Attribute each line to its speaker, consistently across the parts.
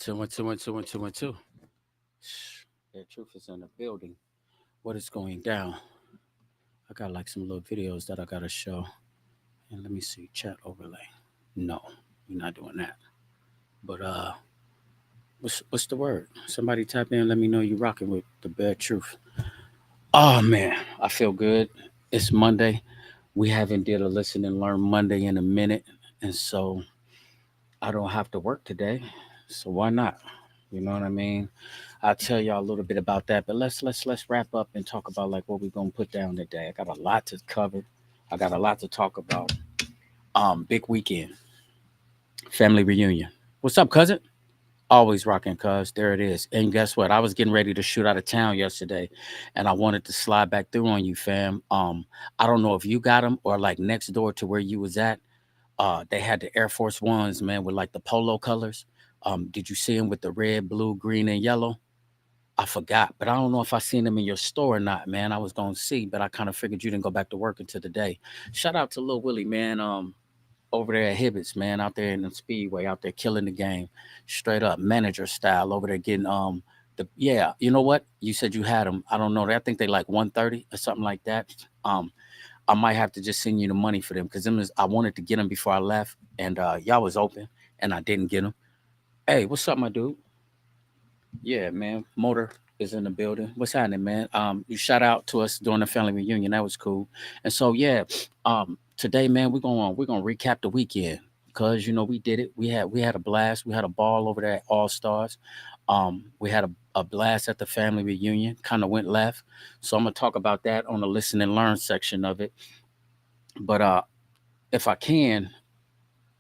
Speaker 1: Two, one, two, one, two, one, two, one, two. Their truth is in the building. What is going down? I got like some little videos that I gotta show. And let me see, chat overlay. No, we're not doing that. But what's the word? Somebody type in, let me know you rocking with the bad truth. Oh man, I feel good. It's Monday. We haven't did a listen and learn Monday in a minute, and so I don't have to work today. So why not? You know what I mean? I'll tell y'all a little bit about that, but let's wrap up and talk about like what we're gonna put down today. I got a lot to cover. I got a lot to talk about. Big weekend, family reunion. What's up, cousin? Always rocking, cuz there it is. And guess what? I was getting ready to shoot out of town yesterday, and I wanted to slide back through on you, fam. I don't know if you got them or like next door to where you was at. They had the Air Force Ones, man, with like the polo colors. Did you see them with the red, blue, green, and yellow? I forgot, but I don't know if I seen them in your store or not, man. I was gonna see, but I kind of figured you didn't go back to work until today. Shout out to Lil Willie, man. Over there at Hibbett's, man, out there in the Speedway, out there killing the game, straight up manager style. Over there getting the yeah. You know what? You said you had them. I don't know. I think they like 130 or something like that. Um, I might have to just send you the money for them because them is I wanted to get them before I left, and y'all was open, and I didn't get them. Hey, what's up, my dude? Yeah, man. Motor is in the building. What's happening, man? You shout out to us during the family reunion. That was cool. And so yeah, today, man, we're gonna recap the weekend because we did it. We had a blast. We had a ball over there at All Stars. We had a blast at the family reunion. Kind of went left. So I'm gonna talk about that on the listen and learn section of it. But if I can,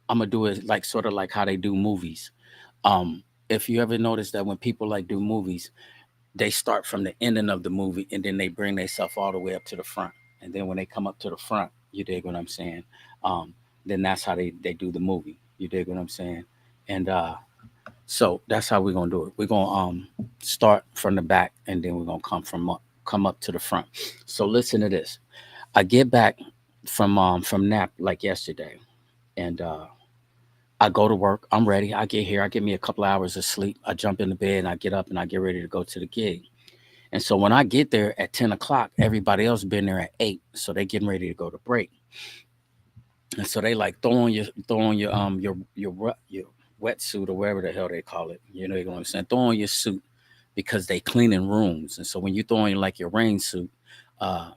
Speaker 1: I'm gonna do it like sort of like how they do movies. If you ever notice that when people like do movies, they start from the ending of the movie and then they bring themselves all the way up to the front. And then when they come up to the front, you dig what I'm saying? Um, then that's how they do the movie. You dig what I'm saying? And so that's how we're gonna do it. We're gonna start from the back and then we're gonna come up to the front. So listen to this. I get back from nap like yesterday, and I go to work. I'm ready. I get here. I get me a couple hours of sleep. I jump in the bed and I get up and I get ready to go to the gig. And so when I get there at 10 o'clock, everybody else been there at 8. So they getting ready to go to break. And so they like throw on your wetsuit or whatever the hell they call it. You know what I'm saying? Throw on your suit because they cleaning rooms. And so when you throw on like your rain suit, uh,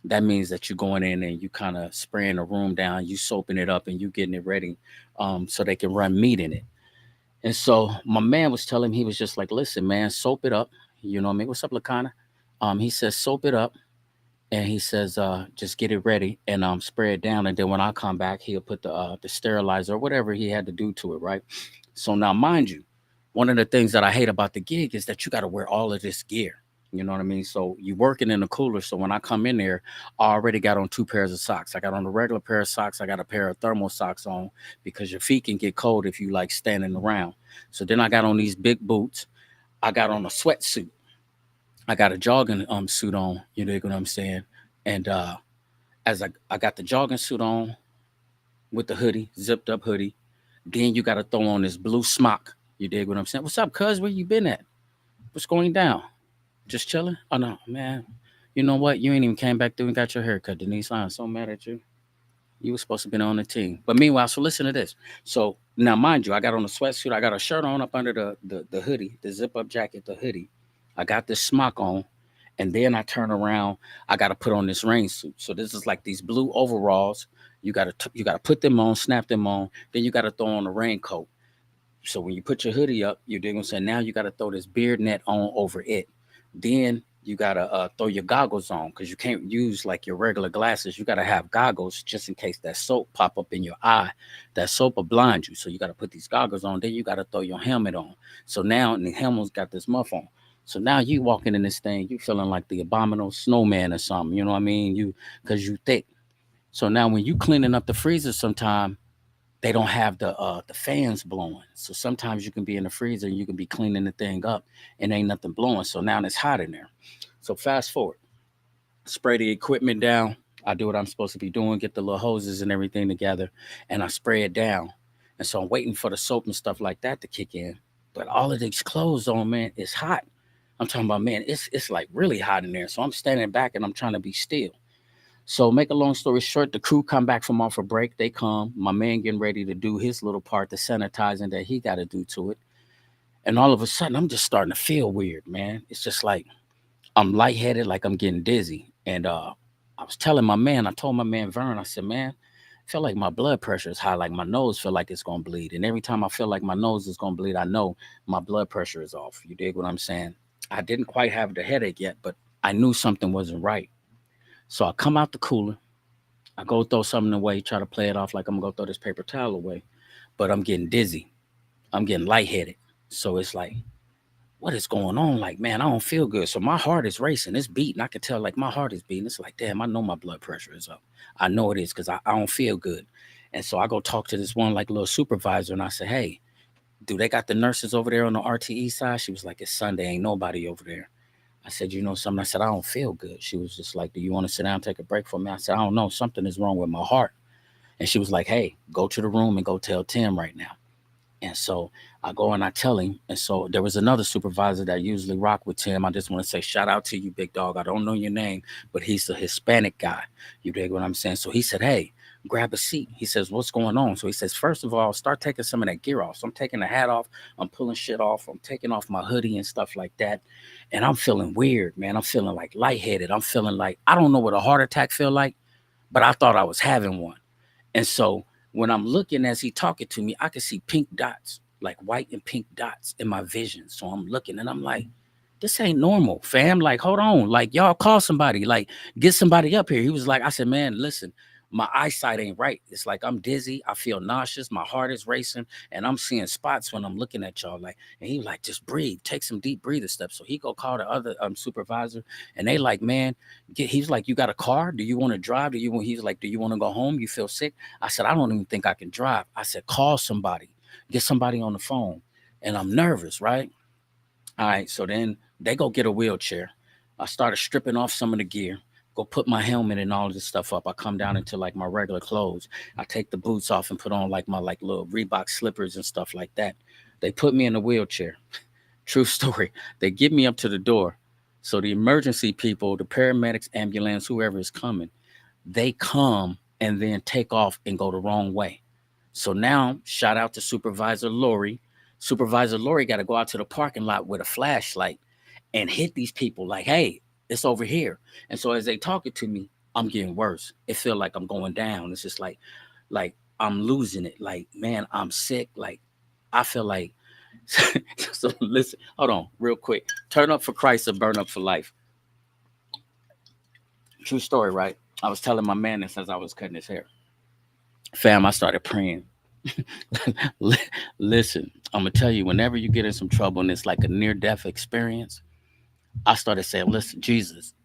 Speaker 1: that means that you're going in and you kind of spraying the room down, you soaping it up and you getting it ready so they can run meat in it. And so my man was telling me, he was just like, listen, man, soap it up. You know what I mean? What's up, Lakana? He says, soap it up. And he says, just get it ready and spray it down. And then when I come back, he'll put the sterilizer or whatever he had to do to it, right? So now, mind you, one of the things that I hate about the gig is that you got to wear all of this gear. You know what I mean? So you working in the cooler. So when I come in there, I already got on two pairs of socks. I got on a regular pair of socks. I got a pair of thermal socks on because your feet can get cold if you like standing around. So then I got on these big boots. I got on a sweatsuit. I got a jogging suit on. You know what I'm saying? And as I got the jogging suit on with the hoodie, zipped up hoodie. Then you got to throw on this blue smock. You dig what I'm saying? What's up, cuz? Where you been at? What's going down? Just chilling? Oh no, man. You know what? You ain't even came back through and got your hair cut, Denise. I'm so mad at you. You was supposed to be on the team. But meanwhile, so listen to this. So now, mind you, I got on a sweatsuit. I got a shirt on up under the hoodie, the zip up jacket, the hoodie. I got this smock on. And then I turn around. I got to put on this rain suit. So this is like these blue overalls. You gotta put them on, snap them on. Then you got to throw on a raincoat. So when you put your hoodie up, you're doing say now you got to throw this beard net on over it. Then you gotta throw your goggles on because you can't use like your regular glasses. You gotta have goggles just in case that soap pop up in your eye. That soap will blind you. So you gotta put these goggles on. Then you gotta throw your helmet on. So now and the helmet's got this muff on. So now you walking in this thing, you feeling like the abominable snowman or something. You know what I mean? You because you thick. So now when you cleaning up the freezer, sometime they don't have the fans blowing. So sometimes you can be in the freezer and you can be cleaning the thing up and ain't nothing blowing. So now it's hot in there. So fast forward, spray the equipment down. I do what I'm supposed to be doing, get the little hoses and everything together, and I spray it down. And so I'm waiting for the soap and stuff like that to kick in. but all of these clothes on, man, it's hot. I'm talking about, man, it's like really hot in there. So I'm standing back and I'm trying to be still. So make a long story short, the crew come back from off a break. They come. My man getting ready to do his little part, the sanitizing that he got to do to it. And all of a sudden, I'm just starting to feel weird, man. It's just like I'm lightheaded, like I'm getting dizzy. And I was telling my man, I told my man Vern, I said, man, I feel like my blood pressure is high, like my nose feel like it's gonna bleed. And every time I feel like my nose is gonna bleed, I know my blood pressure is off. You dig what I'm saying? I didn't quite have the headache yet, but I knew something wasn't right. So I come out the cooler, I go throw something away, try to play it off like I'm gonna go throw this paper towel away, but I'm getting dizzy. I'm getting lightheaded. So it's like, what is going on? Like, man, I don't feel good. So my heart is racing. It's beating. I can tell like my heart is beating. It's like, damn, I know my blood pressure is up. I know it is because I don't feel good. And so I go talk to this one like little supervisor and I say, hey, do they got the nurses over there on the RTE side? She was like, it's Sunday. Ain't nobody over there. I said, you know something? I said, I don't feel good. She was just like, do you want to sit down and take a break from me? I said, I don't know. Something is wrong with my heart. And she was like, hey, go to the room and go tell Tim right now. And so I go and I tell him. And so there was another supervisor that usually rock with Tim. I just want to say shout out to you, big dog. I don't know your name, but he's a Hispanic guy. You dig what I'm saying? So he said, hey, grab a seat. He says, what's going on? So he says, first of all, start taking some of that gear off. So I'm taking the hat off. I'm pulling shit off. I'm taking off my hoodie and stuff like that. And I'm feeling weird, man. I'm feeling like lightheaded. I'm feeling like, I don't know what a heart attack feel like, but I thought I was having one. And so when I'm looking as he talking to me, I can see pink dots, like white and pink dots in my vision. So I'm looking and I'm like, this ain't normal, fam. Like, hold on. Like, y'all call somebody. Like, get somebody up here. He was like, I said, man, listen, my eyesight ain't right. It's like I'm dizzy. I feel nauseous. My heart is racing. And I'm seeing spots when I'm looking at y'all. Like, and he was like, just breathe. Take some deep breather steps. So he go call the other supervisor. And they like, man, he's like, you got a car? Do you want to drive? He's like, do you want to go home? You feel sick? I said, I don't even think I can drive. I said, call somebody. Get somebody on the phone. And I'm nervous, right? All right, so then they go get a wheelchair. I started stripping off some of the gear, go put my helmet and all of this stuff up. I come down into like my regular clothes. I take the boots off and put on like my like little Reebok slippers and stuff like that. They put me in a wheelchair. True story. They get me up to the door. So the emergency people, the paramedics, ambulance, whoever is coming, they come and then take off and go the wrong way. So now, shout out to Supervisor Lori. Supervisor Lori got to go out to the parking lot with a flashlight and hit these people like, hey, it's over here. And so as they talking to me, I'm getting worse. It feel like I'm going down. It's just like I'm losing it. Like, man, I'm sick. Like, I feel like. So listen, hold on, real quick. Turn up for Christ or burn up for life. True story, right? I was telling my man this as I was cutting his hair. Fam, I started praying. Listen, I'm gonna tell you, whenever you get in some trouble and it's like a near-death experience, I started saying, listen, Jesus,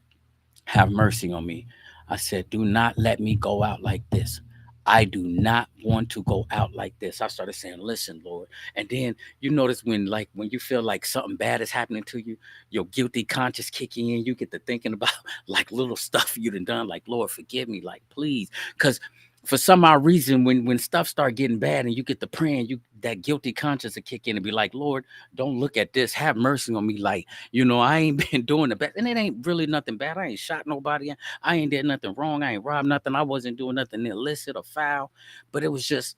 Speaker 1: have mercy on me. I said, do not let me go out like this. I do not want to go out like this. I started saying, listen, Lord. And then you notice when you feel like something bad is happening to you, your guilty conscience kicking in, you get to thinking about like little stuff you done, like, Lord, forgive me, like, please. Because for some odd reason, when stuff start getting bad and you get to praying, you that guilty conscience will kick in and be like, Lord, don't look at this. Have mercy on me. Like, I ain't been doing the best. And it ain't really nothing bad. I ain't shot nobody. I ain't did nothing wrong. I ain't robbed nothing. I wasn't doing nothing illicit or foul. But it was just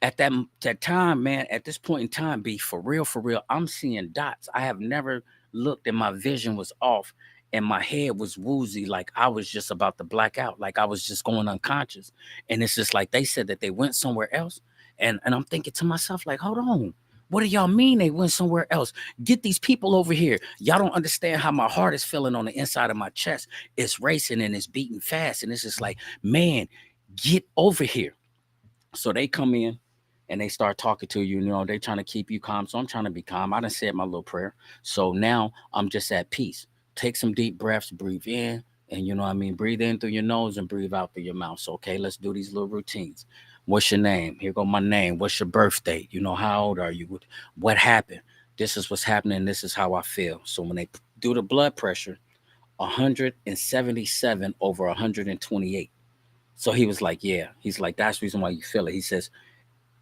Speaker 1: at that time, man, at this point in time, be for real, I'm seeing dots. I have never looked and my vision was off and my head was woozy, like I was just about to black out, like I was just going unconscious. And it's just like they said that they went somewhere else. And I'm thinking to myself, like, hold on. What do y'all mean they went somewhere else? Get these people over here. Y'all don't understand how my heart is feeling on the inside of my chest. It's racing and it's beating fast. And it's just like, man, get over here. So they come in and they start talking to you. They trying to keep you calm. So I'm trying to be calm. I done said my little prayer. So now I'm just at peace. Take some deep breaths, breathe in, and you know what I mean? Breathe in through your nose and breathe out through your mouth. So, okay, let's do these little routines. What's your name? Here go my name. What's your birthday? How old are you? What happened? This is what's happening. This is how I feel. So when they do the blood pressure, 177 over 128. So he was like, yeah. He's like, that's the reason why you feel it. He says,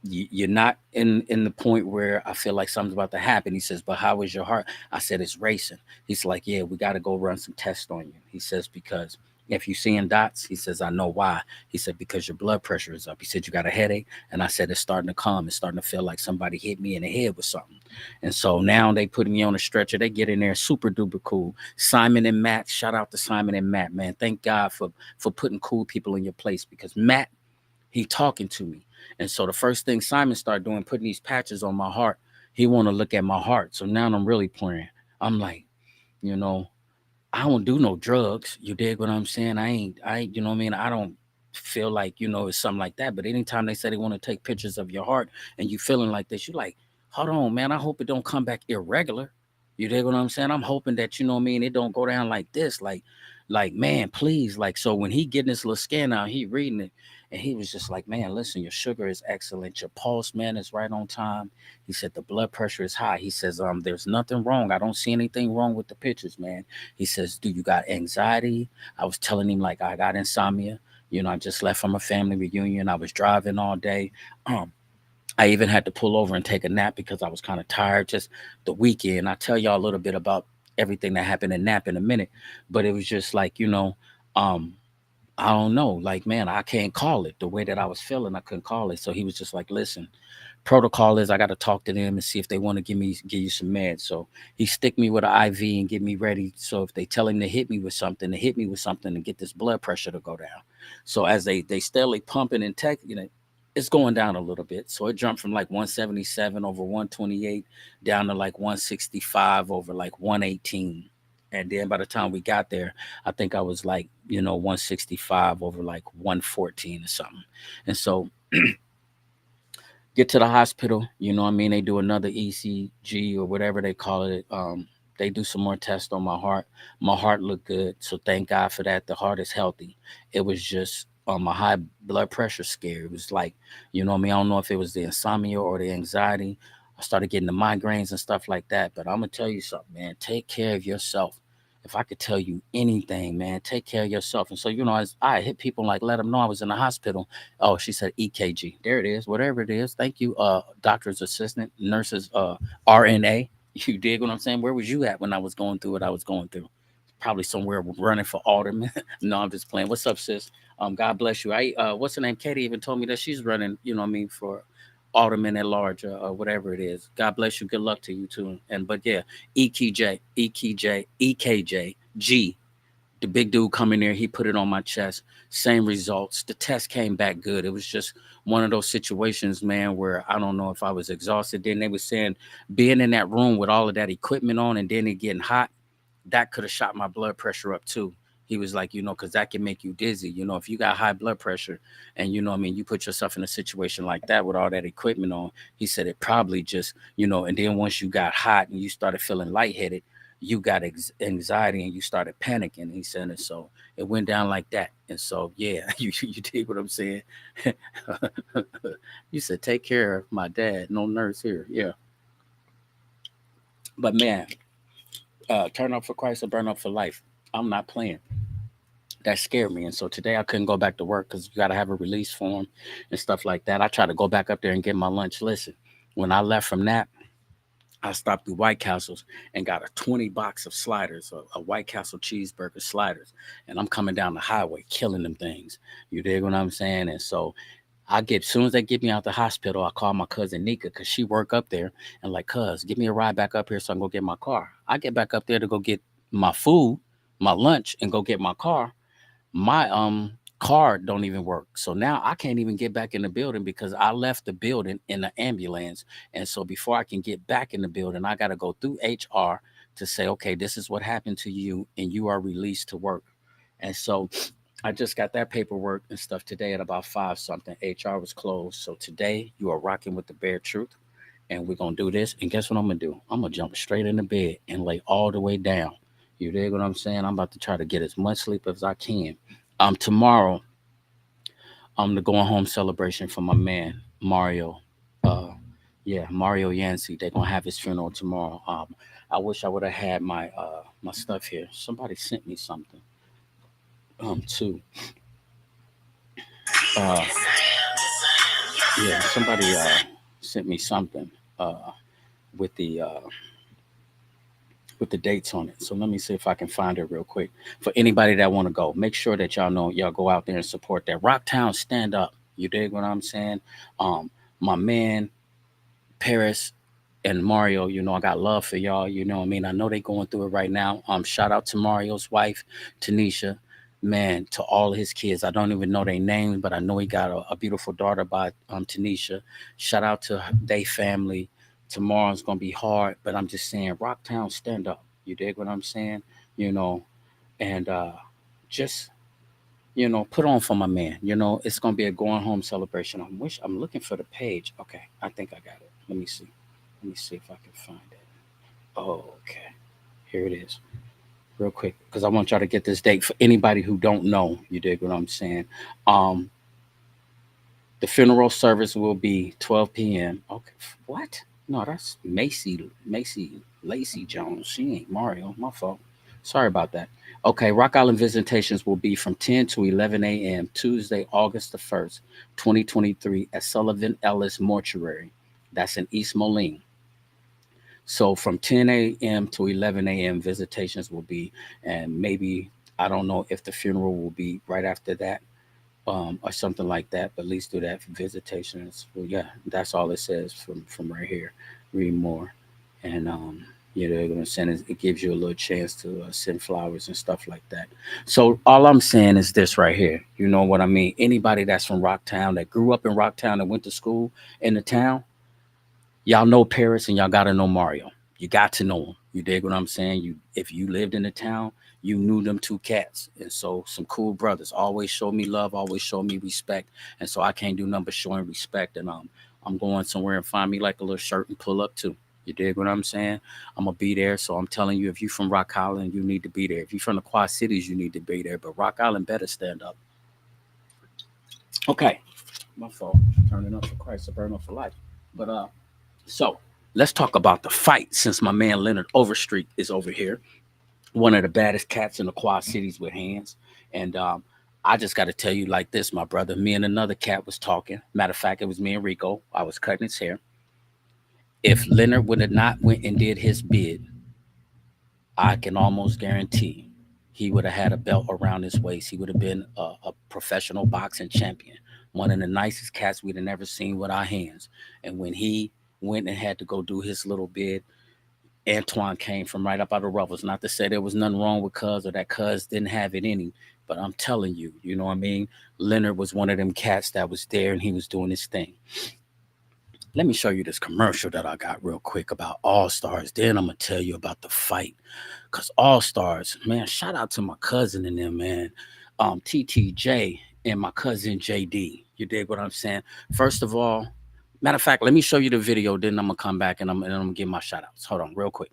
Speaker 1: You're not in the point where I feel like something's about to happen. He says, but how is your heart? I said, it's racing. He's like, yeah, we got to go run some tests on you. He says, because if you seeing dots, he says, I know why. He said, because your blood pressure is up. He said, you got a headache. And I said, it's starting to come. It's starting to feel like somebody hit me in the head with something. And so now they putting me on a stretcher. They get in there super duper cool. Simon and Matt, shout out to Simon and Matt, man. Thank God for putting cool people in your place, because Matt, he talking to me. And so the first thing Simon started doing, putting these patches on my heart, he want to look at my heart. So now I'm really playing. I'm like, you know, I don't do no drugs. You dig what I'm saying? You know what I mean? I don't feel like, it's something like that. But anytime they say they want to take pictures of your heart and you feeling like this, you like, hold on, man. I hope it don't come back irregular. You dig what I'm saying? I'm hoping that, you know what I mean, it don't go down like this. Like, man, please. Like, so when he getting this little scan out, he reading it. And he was just like, man, listen, your sugar is excellent. Your pulse, man, is right on time. He said the blood pressure is high. He says, there's nothing wrong. I don't see anything wrong with the pictures, man. He says, do you got anxiety? I was telling him, like, I got insomnia. I just left from a family reunion. I was driving all day. Um, I even had to pull over and take a nap because I was kind of tired just the weekend. I'll tell y'all a little bit about everything that happened in nap in a minute. But it was just like, um, I don't know. Like, man, I can't call it the way that I was feeling. I couldn't call it. So he was just like, listen, protocol is I got to talk to them and see if they want to give you some meds. So he stick me with an IV and get me ready. So if they tell him to hit me with something, and get this blood pressure to go down. So as they steadily pumping and taking it, it's going down a little bit. So it jumped from like 177 over 128 down to like 165 over like 118. And then by the time we got there, I think I was like, 165 over like 114 or something. And so get to the hospital, what I mean? They do another ECG or whatever they call it. They do some more tests on my heart. My heart looked good. So thank God for that. The heart is healthy. It was just my high blood pressure scare. It was like, what I mean? I don't know if it was the insomnia or the anxiety. I started getting the migraines and stuff like that. But I'm going to tell you something, man. Take care of yourself. If I could tell you anything, man, take care of yourself. And so, as I hit people, like, let them know I was in the hospital. Oh, she said EKG. There it is. Whatever it is. Thank you, doctor's assistant, nurses, RNA. You dig what I'm saying? Where was you at when I was going through what I was going through? Probably somewhere running for alderman. No, I'm just playing. What's up, sis? God bless you. What's her name? Katie even told me that she's running, what I mean, for alderman at large, or whatever it is. God bless you. Good luck to you too. And but yeah, EKJ, G, the big dude come in there, he put it on my chest. Same results. The test came back good. It was just one of those situations, man, where I don't know if I was exhausted. Then they were saying being in that room with all of that equipment on and then it getting hot, that could have shot my blood pressure up too. He was like, because that can make you dizzy. If you got high blood pressure and what I mean, you put yourself in a situation like that with all that equipment on, he said it probably just, and then once you got hot and you started feeling lightheaded, you got anxiety and you started panicking. He said, and so it went down like that. And so, yeah, you dig what I'm saying? You said, take care of my dad, no nurse here. Yeah. But man, turn up for Christ or burn up for life. I'm not playing. That scared me. And so today I couldn't go back to work because you got to have a release form and stuff like that. I tried to go back up there and get my lunch. Listen, when I left from that, I stopped through White Castle's and got a 20 box of sliders, a White Castle cheeseburger sliders. And I'm coming down the highway killing them things. You dig what I'm saying? And so as soon as they get me out the hospital, I call my cousin Nika because she work up there and like, cuz, give me a ride back up here so I can go get my car. I get back up there to go get my food, my lunch, and go get my car. My card don't even work. So now I can't even get back in the building because I left the building in the ambulance. And so before I can get back in the building, I got to go through HR to say, okay, this is what happened to you and you are released to work. And so I just got that paperwork and stuff today at about 5 something. HR was closed. So today you are rocking with the bare truth. And we're gonna do this. And guess what I'm gonna do? I'm gonna jump straight into bed and lay all the way down. You dig what I'm saying? I'm about to try to get as much sleep as I can. Tomorrow, the going home celebration for my man Mario. Uh, yeah, Mario Yancey. They're gonna have his funeral tomorrow. I wish I would have had my stuff here. Somebody sent me something. Too. Uh, Yeah, somebody sent me something uh, with the uh, with the dates on it. So let me see if I can find it real quick. For anybody that want to go, make sure that y'all know y'all go out there and support that Rocktown stand up. You dig what I'm saying? My man Paris and Mario, I got love for y'all. You know what I mean? I know they going through it right now. Shout out to Mario's wife, Tanisha. Man, to all his kids. I don't even know their names, but I know he got a beautiful daughter by Tanisha. Shout out to they family. Tomorrow's gonna be hard, but I'm just saying, Rocktown, stand up. You dig what I'm saying? You know, and just put on for my man. It's gonna be a going home celebration. I'm looking for the page. Okay, I think I got it. Let me see. Let me see if I can find it. Oh, okay. Here it is. Real quick, because I want y'all to get this date for anybody who don't know. You dig what I'm saying? Um, the funeral service will be 12 p.m. Okay, what? No, that's Macy Lacey Jones. She ain't Mario. My fault. Sorry about that. Okay, Rock Island visitations will be from 10 to 11 a.m. Tuesday, August the 1st, 2023 at Sullivan Ellis Mortuary. That's in East Moline. So from 10 a.m. to 11 a.m. visitations will be, and maybe I don't know if the funeral will be right after that, or something like that. But at least do that for visitations. Well, yeah, that's all it says from right here. Read more, and they're gonna send it. It gives you a little chance to send flowers and stuff like that. So all I'm saying is this right here. You know what I mean? Anybody that's from Rocktown that grew up in Rocktown and went to school in the town, y'all know Paris and y'all gotta know Mario. You got to know them. You dig what I'm saying? If you lived in the town, you knew them two cats. And so some cool brothers always show me love, always show me respect. And so I can't do nothing but showing respect. And I'm going somewhere and find me like a little shirt and pull up too. You dig what I'm saying? I'm gonna be there. So I'm telling you, if you from Rock Island, you need to be there. If you from the Quad Cities, you need to be there. But Rock Island better stand up. Okay. My fault. Turning up for Christ, a burn up for life. But so let's talk about the fight since my man Leonard Overstreet is over here, one of the baddest cats in the Quad Cities with hands. And I just got to tell you like this, my brother. Me and another cat was talking. Matter of fact, it was me and Rico. I was cutting his hair. If Leonard would have not went and did his bid, I can almost guarantee he would have had a belt around his waist. He would have been a professional boxing champion, one of the nicest cats we'd have never seen with our hands. And when he went and had to go do his little bid, Antoine came from right up out of Ruffles. Not to say there was nothing wrong with Cuz or that Cuz didn't have it in him, but I'm telling you, you know what I mean? Leonard was one of them cats that was there and he was doing his thing. Let me show you this commercial that I got real quick about All Stars. Then I'm gonna tell you about the fight. Cause All Stars, man, shout out to my cousin and them, man. TTJ and my cousin JD. You dig what I'm saying? First of all, matter of fact, let me show you the video. Then I'm gonna come back and I'm gonna give my shout outs. Hold on, real quick.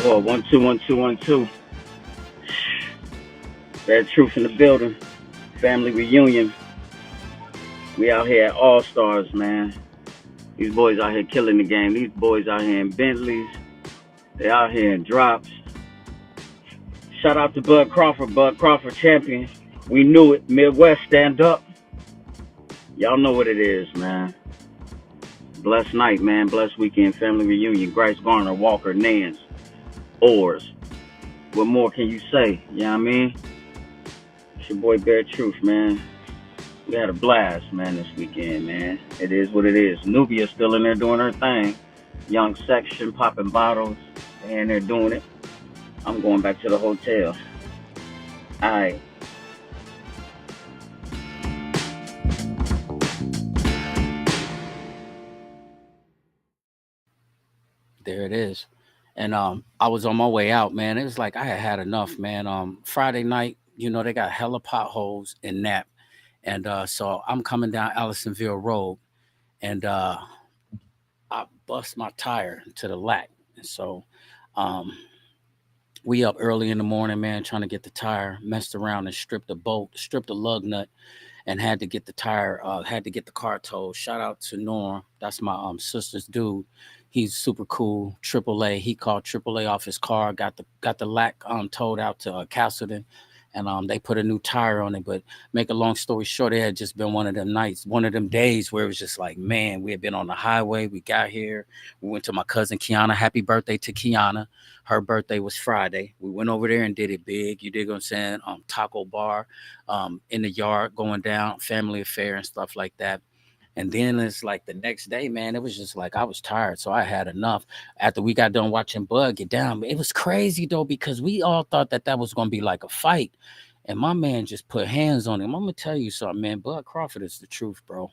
Speaker 2: Well, 1 2 1 2 1 2. Bad truth in the building. Family reunion. We out here at All Stars, man. These boys out here killing the game. These boys out here in Bentleys. They out here in drops. Shout out to Bud Crawford. Bud Crawford champion. We knew it. Midwest stand up. Y'all know what it is, man. Blessed night, man. Blessed weekend. Family reunion. Grice Garner, Walker, Nance, Oars. What more can you say? You know what I mean? It's your boy Bear Truth, man. We had a blast, man, this weekend, man. It is what it is. Nubia's still in there doing her thing. Young section, popping bottles. They in there doing it. I'm going back to the hotel. All right.
Speaker 1: There it is. And I was on my way out, man. It was like I had had enough, man. Friday night, they got hella potholes in Nap. And so I'm coming down Allisonville Road, and I bust my tire to the lack. And so um, we up early in the morning, man, trying to get the tire, messed around and stripped the bolt, stripped the lug nut, and had to get the tire, had to get the car towed. Shout out to Norm. That's my sister's dude. He's super cool. AAA. He called AAA off his car. Got the lack towed out to Castleton, and they put a new tire on it. But make a long story short, it had just been one of them nights, one of them days where it was just like, man, we had been on the highway. We got here. We went to my cousin Kiana. Happy birthday to Kiana. Her birthday was Friday. We went over there and did it big. You dig what I'm saying? Taco bar in the yard going down, family affair and stuff like that. And then it's like the next day, man, it was just like I was tired. So I had enough after we got done watching Bud get down. It was crazy, though, because we all thought that was going to be like a fight. And my man just put hands on him. I'm going to tell you something, man. Bud Crawford is the truth, bro.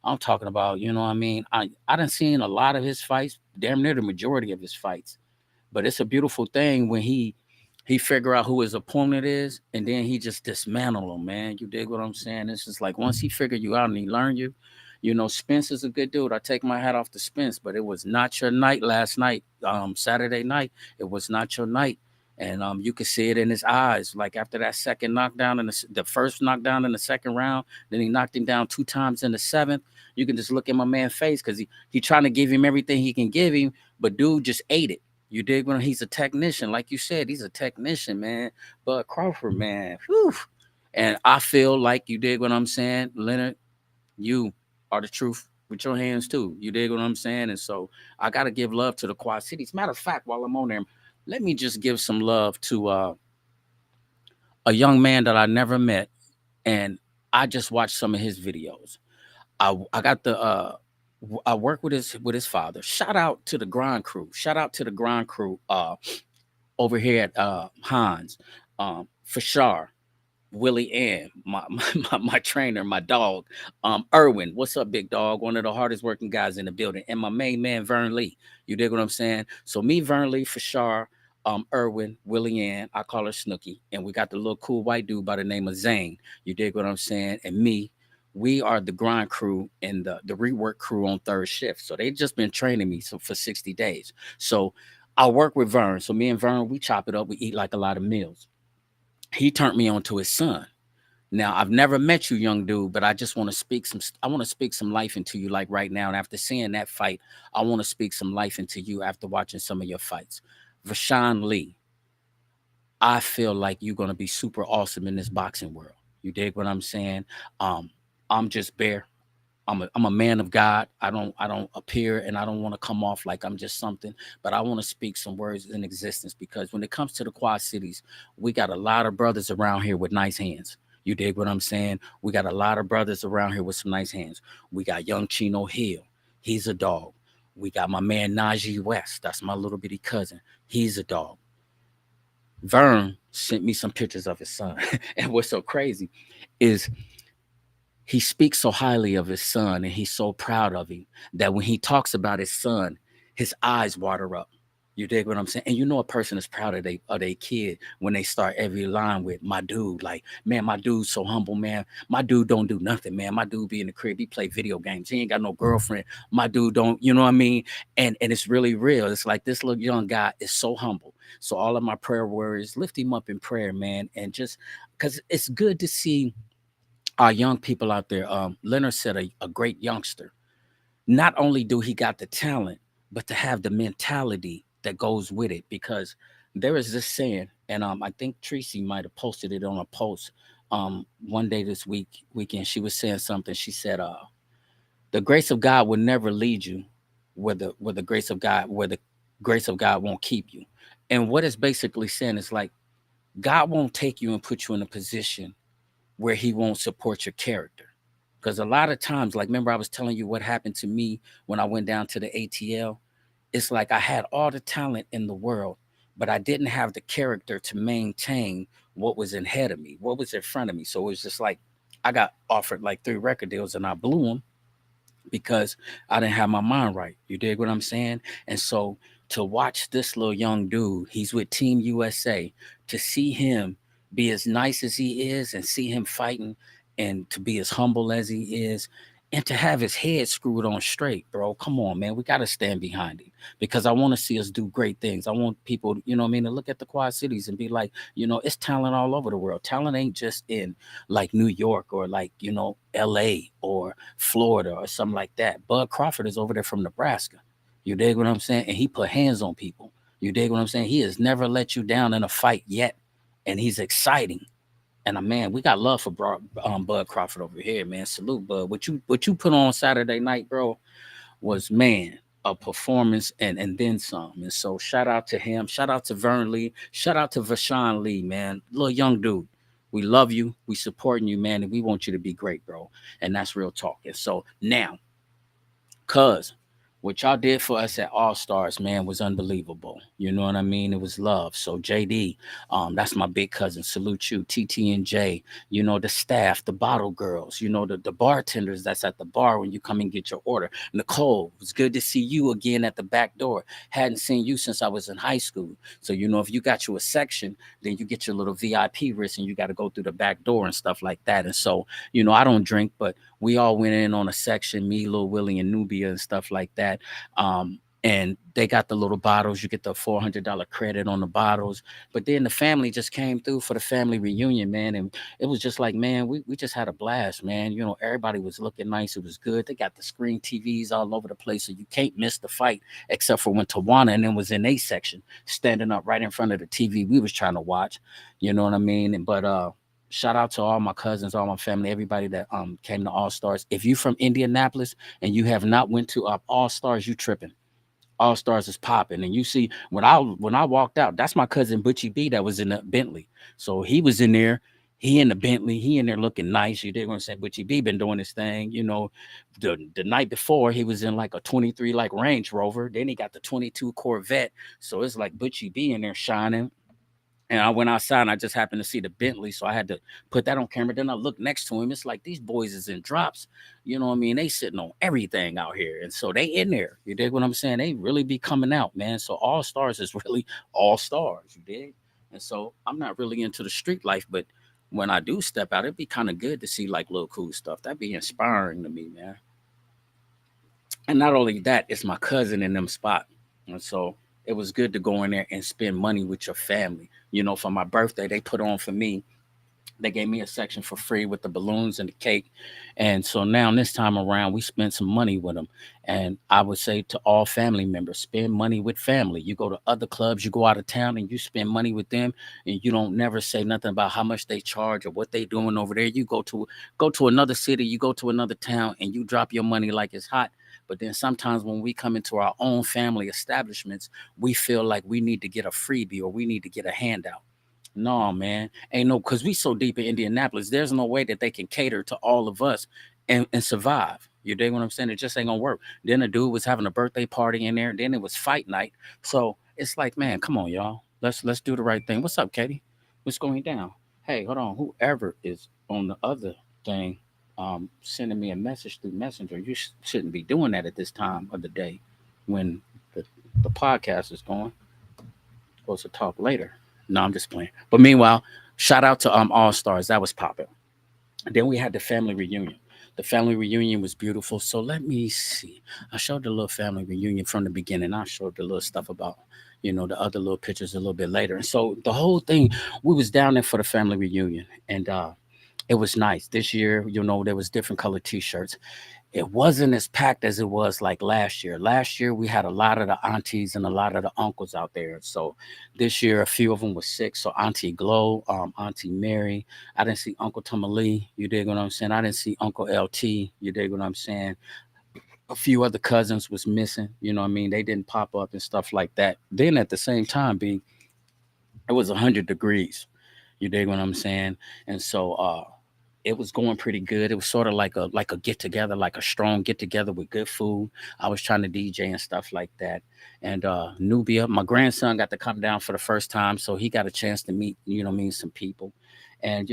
Speaker 1: I'm talking about, you know what I mean? I done seen a lot of his fights, damn near the majority of his fights. But it's a beautiful thing when he figure out who his opponent is, and then he just dismantle him, man. You dig what I'm saying? It's just like once he figure you out and he learn you, Spence is a good dude. I take my hat off to Spence, but it was not your night last night, Saturday night. It was not your night. And you could see it in his eyes. Like after that second knockdown in the first knockdown in the second round, then he knocked him down two times in the seventh. You can just look at my man's face because he trying to give him everything he can give him, but dude just ate it. You dig when he's a technician, like you said, he's a technician, man. But Crawford, man, whew. And I feel like you dig what I'm saying, Leonard. You are the truth with your hands too. You dig what I'm saying? And so I gotta give love to the Quad Cities. Matter of fact, while I'm on there, let me just give some love to a young man that I never met, and I just watched some of his videos. I got the I work with his father. Shout out to the Grind Crew. Shout out to the Grind Crew. Over here at Hans, Fashar, Willie Ann, my trainer, my dog, Irwin. What's up, big dog? One of the hardest working guys in the building, and my main man Vern Lee. You dig what I'm saying? So me, Vern Lee, Fashar, Irwin, Willie Ann. I call her Snooky, and we got the little cool white dude by the name of Zane. You dig what I'm saying? And me. We are the grind crew and the rework crew on third shift. So they just been training me for 60 days. So I work with Vern. So me and Vern, we chop it up. We eat like a lot of meals. He turned me on to his son. Now I've never met you, young dude, but I just want to speak some. I want to speak some life into you, like right now. And after seeing that fight, I want to speak some life into you after watching some of your fights. Vashawn Lee, I feel like you're gonna be super awesome in this boxing world. You dig what I'm saying? Um, I'm just Bear. I'm a man of God. I don't appear and I don't want to come off like I'm just something, but I want to speak some words in existence because when it comes to the Quad Cities, we got a lot of brothers around here with nice hands. You dig what I'm saying? We got a lot of brothers around here with some nice hands. We got young Chino Hill. He's a dog. We got my man Najee West. That's my little bitty cousin. He's a dog. Vern sent me some pictures of his son. And what's so crazy is he speaks so highly of his son and he's so proud of him that when he talks about his son, his eyes water up. You dig what I'm saying? And you know a person is proud of their kid when they start every line with my dude. Like, man, my dude's so humble, man. My dude don't do nothing, man. My dude be in the crib. He play video games. He ain't got no girlfriend. My dude don't, you know what I mean? And it's really real. It's like this little young guy is so humble. So all of my prayer warriors, lift him up in prayer, man, and just because it's good to see our young people out there. Leonard said a great youngster. Not only do he got the talent, but to have the mentality that goes with it. Because there is this saying, and I think Tracy might have posted it on a post one day this weekend. She was saying something. She said, "The grace of God will never lead you where the grace of God where the grace of God won't keep you." And what it's basically saying is like God won't take you and put you in a position where he won't support your character. Because a lot of times, like, remember I was telling you what happened to me when I went down to the ATL? It's like I had all the talent in the world, but I didn't have the character to maintain what was ahead of me, what was in front of me. So it was just like I got offered like 3 record deals and I blew them because I didn't have my mind right. You dig what I'm saying? And so to watch this little young dude, he's with Team USA, to see him be as nice as he is and see him fighting and to be as humble as he is and to have his head screwed on straight, bro. Come on, man. We got to stand behind him because I want to see us do great things. I want people, you know what I mean, to look at the Quad Cities and be like, it's talent all over the world. Talent ain't just in like New York or like, LA or Florida or something like that. Bud Crawford is over there from Nebraska. You dig what I'm saying? And he put hands on people. You dig what I'm saying? He has never let you down in a fight yet. And he's exciting. And man, we got love for Bud Crawford over here, man. Salute, Bud. What you put on Saturday night, bro, was man a performance and then some. And so shout out to him. Shout out to Vern Lee. Shout out to Vashawn Lee, man. Little young dude. We love you. We supporting you, man, and we want you to be great, bro. And that's real talk. And so now, cuz what y'all did for us at All Stars, man, was unbelievable. You know what I mean? It was love. So JD, that's my big cousin. Salute you, TT and J. The staff, the bottle girls. The bartenders that's at the bar when you come and get your order. Nicole, it's good to see you again at the back door. Hadn't seen you since I was in high school. So if you got you a section, then you get your little VIP wrist and you got to go through the back door and stuff like that. And so I don't drink, but we all went in on a section, me, Lil Willie, and Nubia and stuff like that. And they got the little bottles. You get the $400 credit on the bottles. But then the family just came through for the family reunion, man. And it was just like, man, we just had a blast, man. Everybody was looking nice. It was good. They got the screen TVs all over the place. So you can't miss the fight except for when Tawana and then was in a section standing up right in front of the TV we was trying to watch. You know what I mean? But shout out to all my cousins, all my family, everybody that came to All Stars. If you from Indianapolis and you have not went to All Stars, you tripping. All Stars is popping, and you see when I walked out, that's my cousin Butchie B that was in the Bentley. So he was in there. He in the Bentley. He in there looking nice. You did want to say Butchie B been doing his thing. The night before he was in like a 23 like Range Rover. Then he got the 22 Corvette. So it's like Butchie B in there shining. And I went outside and I just happened to see the Bentley. So I had to put that on camera. Then I looked next to him. It's like these boys is in drops. You know what I mean? They sitting on everything out here. And so they in there. You dig what I'm saying? They really be coming out, man. So All Stars is really all stars. You dig? And so I'm not really into the street life, but when I do step out, it'd be kind of good to see like little cool stuff. That'd be inspiring to me, man. And not only that, it's my cousin in them spot. And so it was good to go in there and spend money with your family. For my birthday, they put on for me. They gave me a section for free with the balloons and the cake. And so now this time around, we spent some money with them. And I would say to all family members, spend money with family. You go to other clubs, you go out of town and you spend money with them and you don't never say nothing about how much they charge or what they doing over there. You go to another city, you go to another town and you drop your money like it's hot. But then sometimes when we come into our own family establishments, we feel like we need to get a freebie or we need to get a handout. No, man. Ain't no, because we so deep in Indianapolis, there's no way that they can cater to all of us and survive. You dig what I'm saying? It just ain't gonna work. Then a dude was having a birthday party in there. Then it was fight night. So it's like, man, come on, y'all. Let's do the right thing. What's up, Katie? What's going down? Hey, hold on. Whoever is on the other thing, sending me a message through Messenger, you shouldn't be doing that at this time of the day when the, the podcast is going. Supposed to talk later. No, I'm just playing. But meanwhile, shout out to All Stars. That was popping. And then we had the family reunion. The family reunion was beautiful. So let me see. I showed the little family reunion from the beginning. I showed the little stuff about, The other little pictures a little bit later. And so the whole thing, we was down there for the family reunion, and it was nice this year. There was different colored T-shirts. It wasn't as packed as it was like last year. Last year we had a lot of the aunties and a lot of the uncles out there. So this year a few of them were sick. So Auntie Glow, Auntie Mary, I didn't see Uncle Tomali. You dig what I'm saying? I didn't see Uncle LT. You dig what I'm saying? A few other cousins was missing. You know what I mean? They didn't pop up and stuff like that. Then at the same time, it was 100 degrees. You dig what I'm saying? And so it was going pretty good. It was sort of like a get together, like a strong get together with good food. I was trying to DJ and stuff like that. And Nubia, my grandson, got to come down for the first time, so he got a chance to meet, some people. And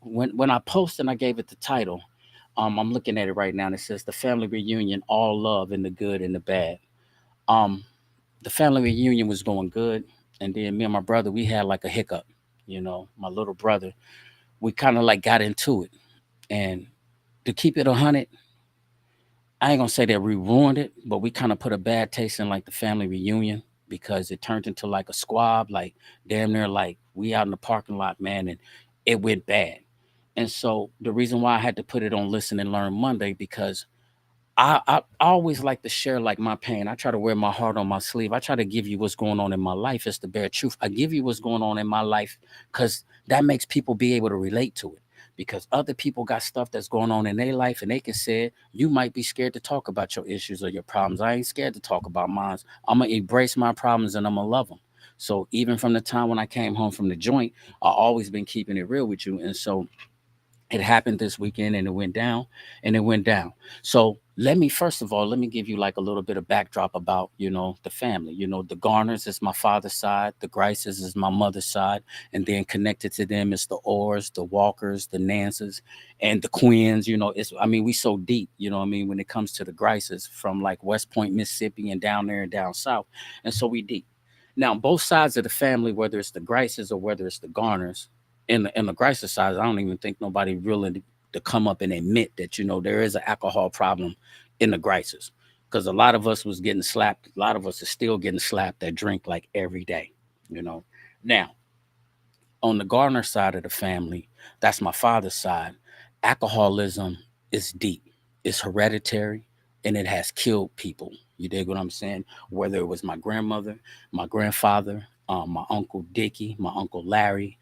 Speaker 1: when I posted and I gave it the title, I'm looking at it right now and it says the family reunion, all love in the good and the bad. Um, the family reunion was going good, and then me and my brother, we had like a hiccup. My little brother, we kind of like got into it, and to keep it 100, I ain't gonna say that we ruined it, but we kind of put a bad taste in like the family reunion because it turned into like a squab, like damn near like we out in the parking lot, man, and it went bad. And so the reason why I had to put it on Listen and Learn Monday, because I always like to share like my pain. I try to wear my heart on my sleeve. I try to give you what's going on in my life. It's the bare truth. I give you what's going on in my life because that makes people be able to relate to it. Because other people got stuff that's going on in their life and they can say it. You might be scared to talk about your issues or your problems. I ain't scared to talk about mine. I'm gonna embrace my problems and I'm gonna love them. So even from the time when I came home from the joint, I always been keeping it real with you. And so it happened this weekend and it went down and it went down. So first of all, let me give you like a little bit of backdrop about, the family. The Garners is my father's side, the Grices is my mother's side, and then connected to them is the Orrs, the Walkers, the Nances, and the Quins. We so deep, when it comes to the Grices from like West Point, Mississippi, and down there and down south. And so we deep. Now, both sides of the family, whether it's the Grices or whether it's the Garners, in the crisis side, I don't even think nobody really to come up and admit that there is an alcohol problem in the crisis, because a lot of us was getting slapped. A lot of us are still getting slapped that drink like every day. You know. Now, on the Gardner side of the family, that's my father's side, alcoholism is deep. It's hereditary and it has killed people. You dig what I'm saying? Whether it was my grandmother, my grandfather, my uncle Dickie, my uncle Larry,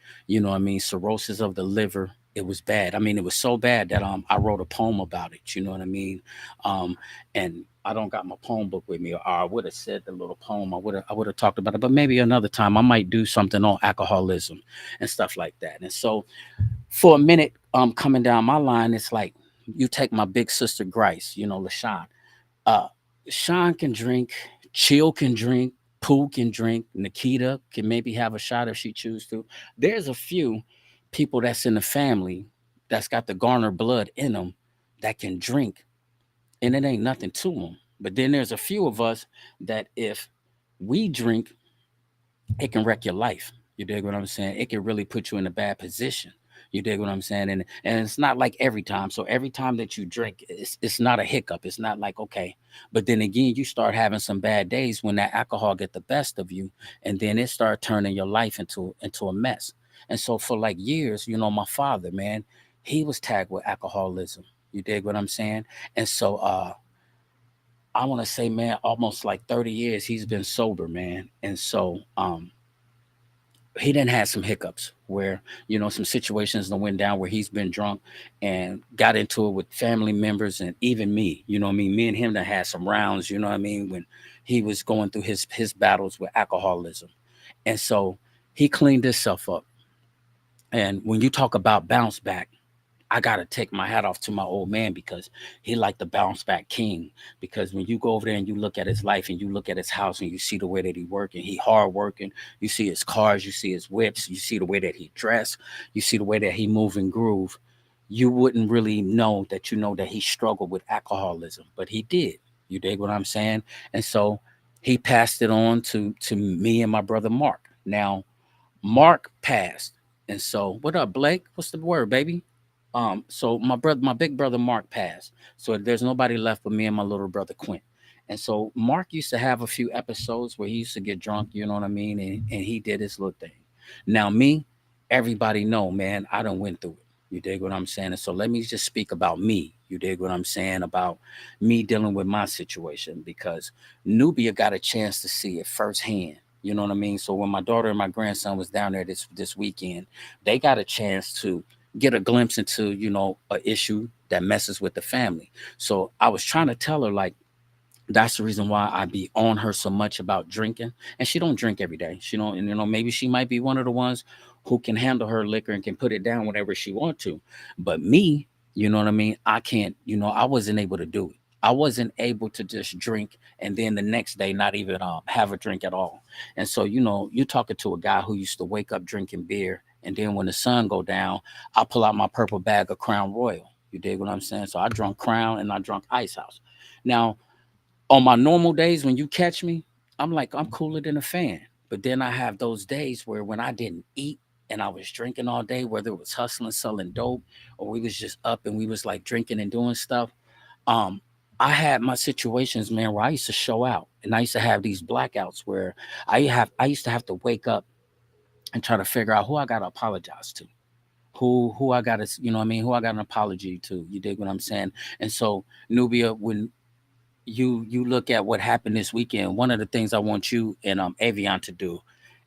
Speaker 1: cirrhosis of the liver. It was bad. I mean, it was so bad that I wrote a poem about it. You know what I mean? Um, and I don't got my poem book with me, or I would have said the little poem. I would have talked about it, but maybe another time I might do something on alcoholism and stuff like that. And so for a minute, coming down my line, it's like you take my big sister Grice, LaShawn. Uh, Sean can drink, Chill can drink, Pooh can drink, Nikita can maybe have a shot if she chooses to. There's a few people that's in the family that's got the Garner blood in them that can drink, and it ain't nothing to them. But then there's a few of us that if we drink, it can wreck your life. You dig what I'm saying? It can really put you in a bad position. You dig what I'm saying? And it's not like every time. So every time that you drink, it's not a hiccup. It's not like okay. But then again, you start having some bad days when that alcohol get the best of you, and then it start turning your life into a mess. And so for like years, my father, man, he was tagged with alcoholism. You dig what I'm saying? And so I want to say, man, almost like 30 years he's been sober, man. And so he didn't have some hiccups where some situations that went down where he's been drunk and got into it with family members and even me. I mean, me and him that had some rounds. When he was going through his battles with alcoholism, and so he cleaned himself up. And when you talk about bounce back, I gotta take my hat off to my old man because he like the bounce back king. Because when you go over there and you look at his life and you look at his house and you see the way that he working, he hard working. You see his cars, you see his whips, you see the way that he dress, you see the way that he move and groove. You wouldn't really know that that he struggled with alcoholism, but he did. You dig what I'm saying? And so he passed it on to me and my brother Mark. Now Mark passed. And so, what up, Blake? What's the word, baby? So my big brother Mark passed. So there's nobody left but me and my little brother Quint. And so Mark used to have a few episodes where he used to get drunk, you know what I mean, and he did his little thing. Now me, everybody know, man, I done went through it. You dig what I'm saying? And so let me just speak about me. You dig what I'm saying about me dealing with my situation, because Nubia got a chance to see it firsthand. You know what I mean? So when my daughter and my grandson was down there this weekend, they got a chance to get a glimpse into, a issue that messes with the family. So I was trying to tell her, like, that's the reason why I be on her so much about drinking. And she don't drink every day. She don't, and maybe she might be one of the ones who can handle her liquor and can put it down whenever she want to. But me, you know what I mean? I can't, I wasn't able to do it. I wasn't able to just drink and then the next day not even have a drink at all. And so, you're talking to a guy who used to wake up drinking beer, and then when the sun go down, I pull out my purple bag of Crown Royal. You dig what I'm saying? So I drunk Crown and I drunk Ice House. Now, on my normal days when you catch me, I'm like, I'm cooler than a fan. But then I have those days where when I didn't eat and I was drinking all day, whether it was hustling, selling dope, or we was just up and we was like drinking and doing stuff. Um, I had my situations, man, where I used to show out, and I used to have these blackouts where I used to have to wake up and try to figure out who I gotta apologize to. Who I gotta, what I mean, who I got an apology to. You dig what I'm saying? And so, Nubia, when you look at what happened this weekend, one of the things I want you and Avion to do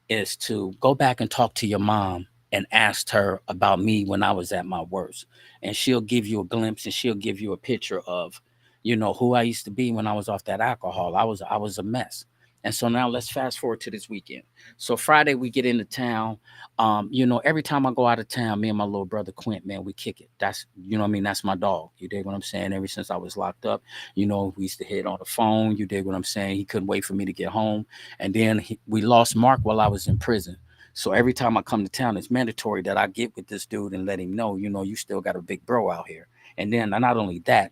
Speaker 1: is to go back and talk to your mom and ask her about me when I was at my worst. And she'll give you a glimpse and she'll give you a picture of, who I used to be when I was off that alcohol. I was a mess. And so now let's fast forward to this weekend. So Friday we get into town. Every time I go out of town, me and my little brother Quint, man, we kick it. That's what I mean. That's my dog. You dig what I'm saying? Ever since I was locked up, we used to hit on the phone. You dig what I'm saying? He couldn't wait for me to get home. And then we lost Mark while I was in prison. So every time I come to town, it's mandatory that I get with this dude and let him know, you still got a big bro out here. And then not only that,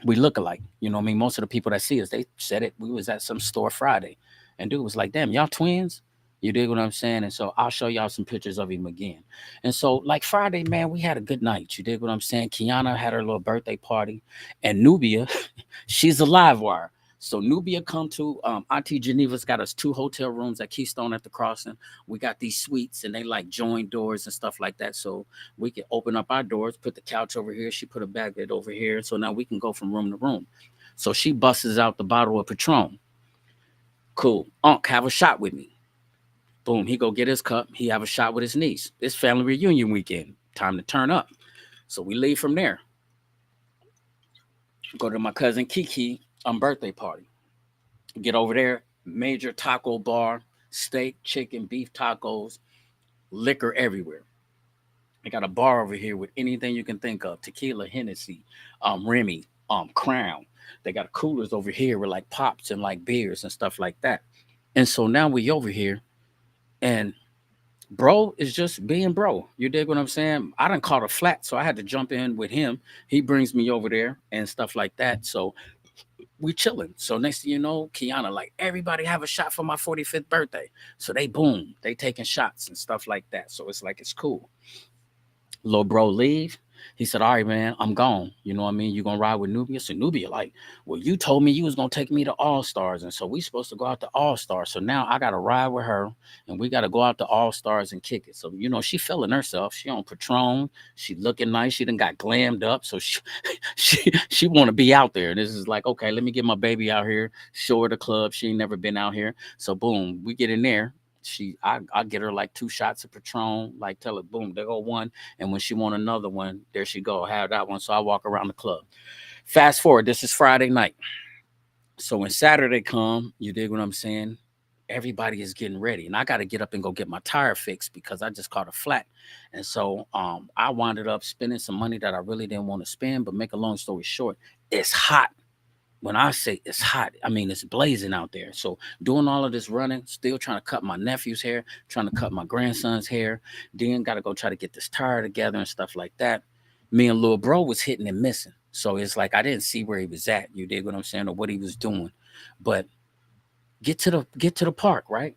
Speaker 1: we look alike. You know what I mean? Most of the people that see us, they said it. We was at some store Friday. And dude was like, damn, y'all twins? You dig what I'm saying? And so I'll show y'all some pictures of him again. And so, like Friday, man, we had a good night. You dig what I'm saying? Kiana had her little birthday party. And Nubia, she's a live wire. So Nubia come to Auntie Geneva's got us 2 hotel rooms at Keystone at the Crossing. We got these suites and they like join doors and stuff like that. So we can open up our doors, put the couch over here. She put a bag bed over here. So now we can go from room to room. So she busts out the bottle of Patron. Cool. Unc, have a shot with me. Boom. He go get his cup. He have a shot with his niece. It's family reunion weekend. Time to turn up. So we leave from there. Go to my cousin Kiki birthday party. Get over there, major taco bar, steak, chicken, beef tacos, liquor everywhere. They got a bar over here with anything you can think of: tequila, Hennessy, Remy, Crown. They got coolers over here with like pops and like beers and stuff like that. And so now we over here, and bro is just being bro. You dig what I'm saying? I done caught a flat, so I had to jump in with him. He brings me over there and stuff like that. So we chilling. So next thing you know, Kiana, like, everybody have a shot for my 45th birthday. So they boom, they taking shots and stuff like that. So it's like it's cool. Little bro leave. He said, all right, man, I'm gone. You know what I mean? You gonna ride with Nubia? So Nubia, like, well, you told me you was gonna take me to All Stars. And so we supposed to go out to All Stars. So now I gotta ride with her and we gotta go out to All Stars and kick it. So, she feeling herself. She on Patron. She looking nice. She done got glammed up. So she she wanna be out there. And this is like, okay, let me get my baby out here, show her the club. She ain't never been out here. So boom, we get in there. I get her like 2 shots of Patron, like tell her, boom, there go one. And when she want another one, there she go, have that one. So I walk around the club. Fast forward, this is Friday night. So when Saturday come, you dig what I'm saying? Everybody is getting ready. And I got to get up and go get my tire fixed because I just caught a flat. And so I wound up spending some money that I really didn't want to spend. But make a long story short, it's hot. When I say it's hot, I mean it's blazing out there. So doing all of this running, still trying to cut my nephew's hair, trying to cut my grandson's hair, then got to go try to get this tire together and stuff like that. Me and little bro was hitting and missing. So it's like I didn't see where he was at. You dig what I'm saying, or what he was doing. But get to the park, right?